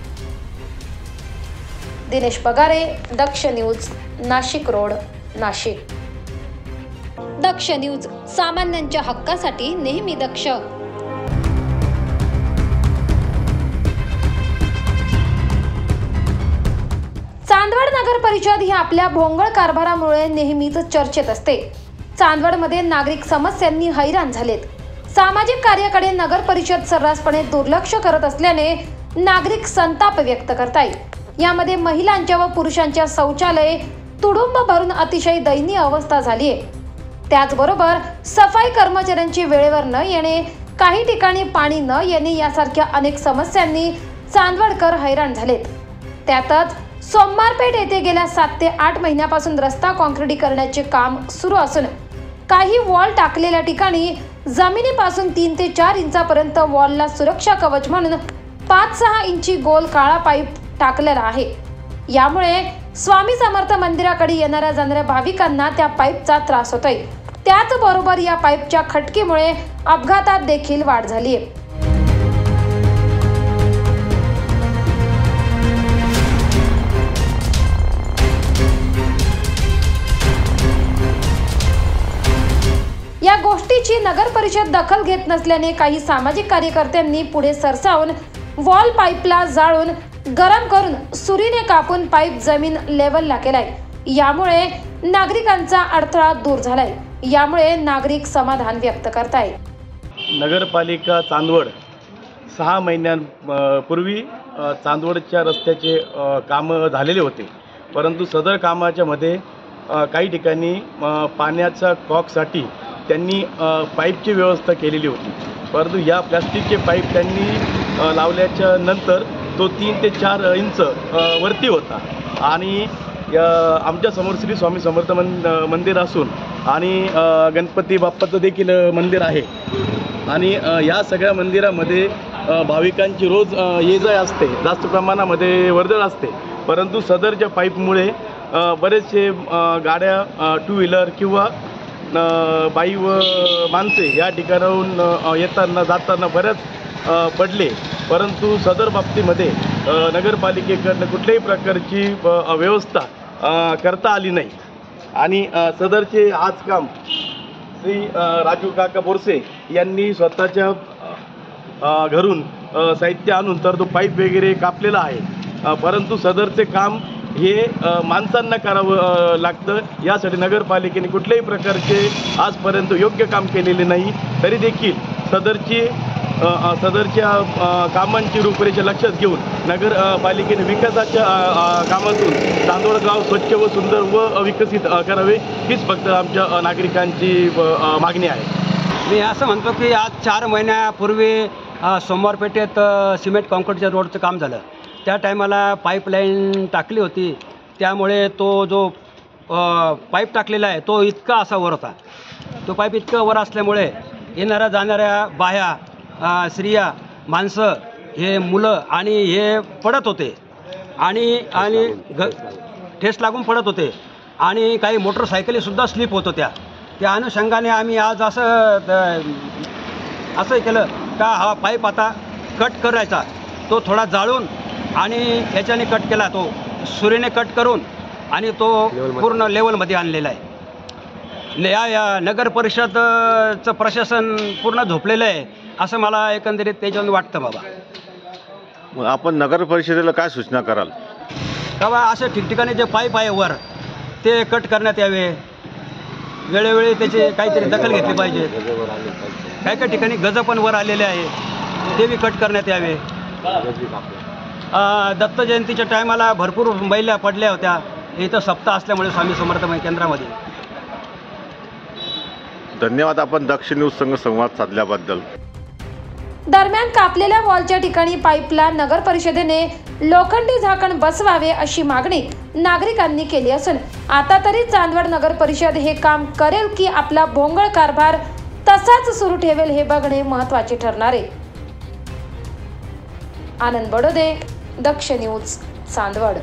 दिनेश पगारे, दक्ष न्यूज, नाशिक रोड, नाशिक। दक्ष न्यूज, सामान्यांच्या हक्कासाठी नेहमी दक्ष। चांदवड नगर परिषद ही आपल्या भोंगळ कारभारामुळे नेहमीच चर्चेत असते। चांदवडमध्ये नागरिक समस्यांनी हैराण झालेत। सामाजिक कार्याकडे नगर परिषद सर्रासपणे दुर्लक्ष करत असल्याने नागरिक संताप व्यक्त करतायत। यामध्ये महिलांच्या व पुरुषांच्या शौचालये तुडुंब भरून अतिशय दयनीय अवस्था झाली आहे। त्याचबरोबर सफाई कर्मचाऱ्यांची वेळेवर न येणे, काही ठिकाणी पाणी न येणे यासारख्या अनेक समस्यांनी चांदवडकर हैराण झालेत। त्यातच सोमवारपेठ येथे गेल्या 7 ते 8 महिन्यापासून रस्ता काँक्रिटीकरणाचे काम सुरू असून काही वॉल टाकलेल्या ठिकाणी जमिनीपासून 3 ते 4 इंचापर्यंत वॉलला सुरक्षा कवच म्हणून 5-6 इंची गोल काळा पाईप टाकलेला आहे। यामुळे स्वामी समर्थ मंदिराकडे येणाऱ्या जाणाऱ्या भाविकांना त्या पाईपचा त्रास होतोय। त्याचबरोबर या पाईपच्या खटकीमुळे अपघातात देखील वाढ झाली आहे। या गोष्टीची नगर परिषद दखल घेत नसल्याने काही सामाजिक कार्यकर्त्यांनी पुढे सरसावून वॉल पाईपला जाळून गरम करून सुरीने कापून पाईप जमीन लेवलला केलाय। यामुळे नागरिकांचा अडथळा दूर झालाय। यामुळे नागरिक समाधान व्यक्त करतायत. नगरपालिका चांदवड 6 महिन्यांपूर्वी चांदवडच्या रस्त्याचे कामं झालेले होते, परंतु सदर कामाच्या मध्ये काही ठिकाणी पाण्याच्या कॉकसाठी त्यांनी पाईपची व्यवस्था केलेली होती, परंतु या प्लॅस्टिकचे पाईप त्यांनी लावल्याच्या नंतर तो 3 ते 4 इंच वरती होता आणि आमच्यासमोर श्री स्वामी समर्थ मंदिर असून आणि गणपती बाप्पाचं देखील मंदिर आहे आणि या सगळ्या मंदिरामध्ये भाविकांची रोज ये जा असते, जास्त प्रमाणामध्ये वर्दळ असते, परंतु सदरच्या पाईपमुळे बरेचसे गाड्या 2 व्हीलर किंवा बाई व माणसे या ठिकाणाहून येताना जाताना बऱ्याच पडले, परंतु सदर बाबतीमध्ये नगरपालिकेकडनं कुठल्याही प्रकारची व्यवस्था करता आली नाही आणि सदरचे आज काम श्री राजू काका बोरसे यांनी स्वतःच्या घरून साहित्य आणून तर तो पाईप वगैरे कापलेला आहे, परंतु सदरचे काम हे माणसांना करावं लागतं. यासाठी नगरपालिकेने कुठल्याही प्रकारचे आजपर्यंत योग्य काम केलेले नाही. तरी देखील सदरच्या कामांची रूपरेषा लक्षात घेऊन नगरपालिकेने विकासाच्या कामातून चांदवड गाव स्वच्छ व सुंदर व विकसित करावे हीच फक्त आमच्या नागरिकांची मागणी आहे. मी असं म्हणतो की आज 4 महिन्यापूर्वी सोमवार पेठेत सिमेंट कॉन्क्रीटच्या रोडचं काम झालं. त्या टायमाला पाईपलाईन टाकली होती, त्यामुळे तो जो पाईप टाकलेला आहे तो इतका असा वर होता. तो पाईप इतका वर असल्यामुळे येणाऱ्या जाणाऱ्या बाया, स्त्रिया, माणसं, हे मुलं आणि हे पडत होते आणि ठेस लागून पडत होते आणि काही मोटरसायकलीसुद्धा स्लिप होत होत्या. त्या अनुषंगाने आम्ही आज असं केलं का हा पाईप आता कट करायचा, तो थोडा जाळून आणि ह्याच्याने कट केला, तो सुरीने कट करून आणि तो पूर्ण लेवलमध्ये आणलेला आहे. या नगर परिषदचं प्रशासन पूर्ण झोपलेलं आहे असं मला एकंदरीत त्याच्यावर वाटतं बाबा. मग आपण नगर परिषदेला काय सूचना कराल? का बा अशा ठिकठिकाणी जे पाईप आहे वर ते कट करण्यात यावे, वेळोवेळी त्याची काहीतरी दखल घेतली पाहिजे. काही काही ठिकाणी गज पण वर आलेले आहे, ते बी कट करण्यात यावे. दत्त जयंतीच्या टायमाला भरपूर महिला पडल्या होत्या इथं सप्ताह असल्यामुळे स्वामी समर्थ केंद्रामध्ये. धन्यवाद आपण दक्ष न्यूज संघ संवाद साधल्याबद्दल. दरम्यान कापलेल्या वॉलच्या ठिकाणी पाईपला नगर परिषदेने लोखंडी झाकण बसवावे अशी मागणी नागरिकांनी केली असून आता तरी चांदवड नगर परिषद हे काम करेल की आपला भोंगळ कारभार तसाच सुरू ठेवेल हे बघणे महत्त्वाचे ठरणार आहे. आनंद बडोदे, दक्ष न्यूज, चांदवड.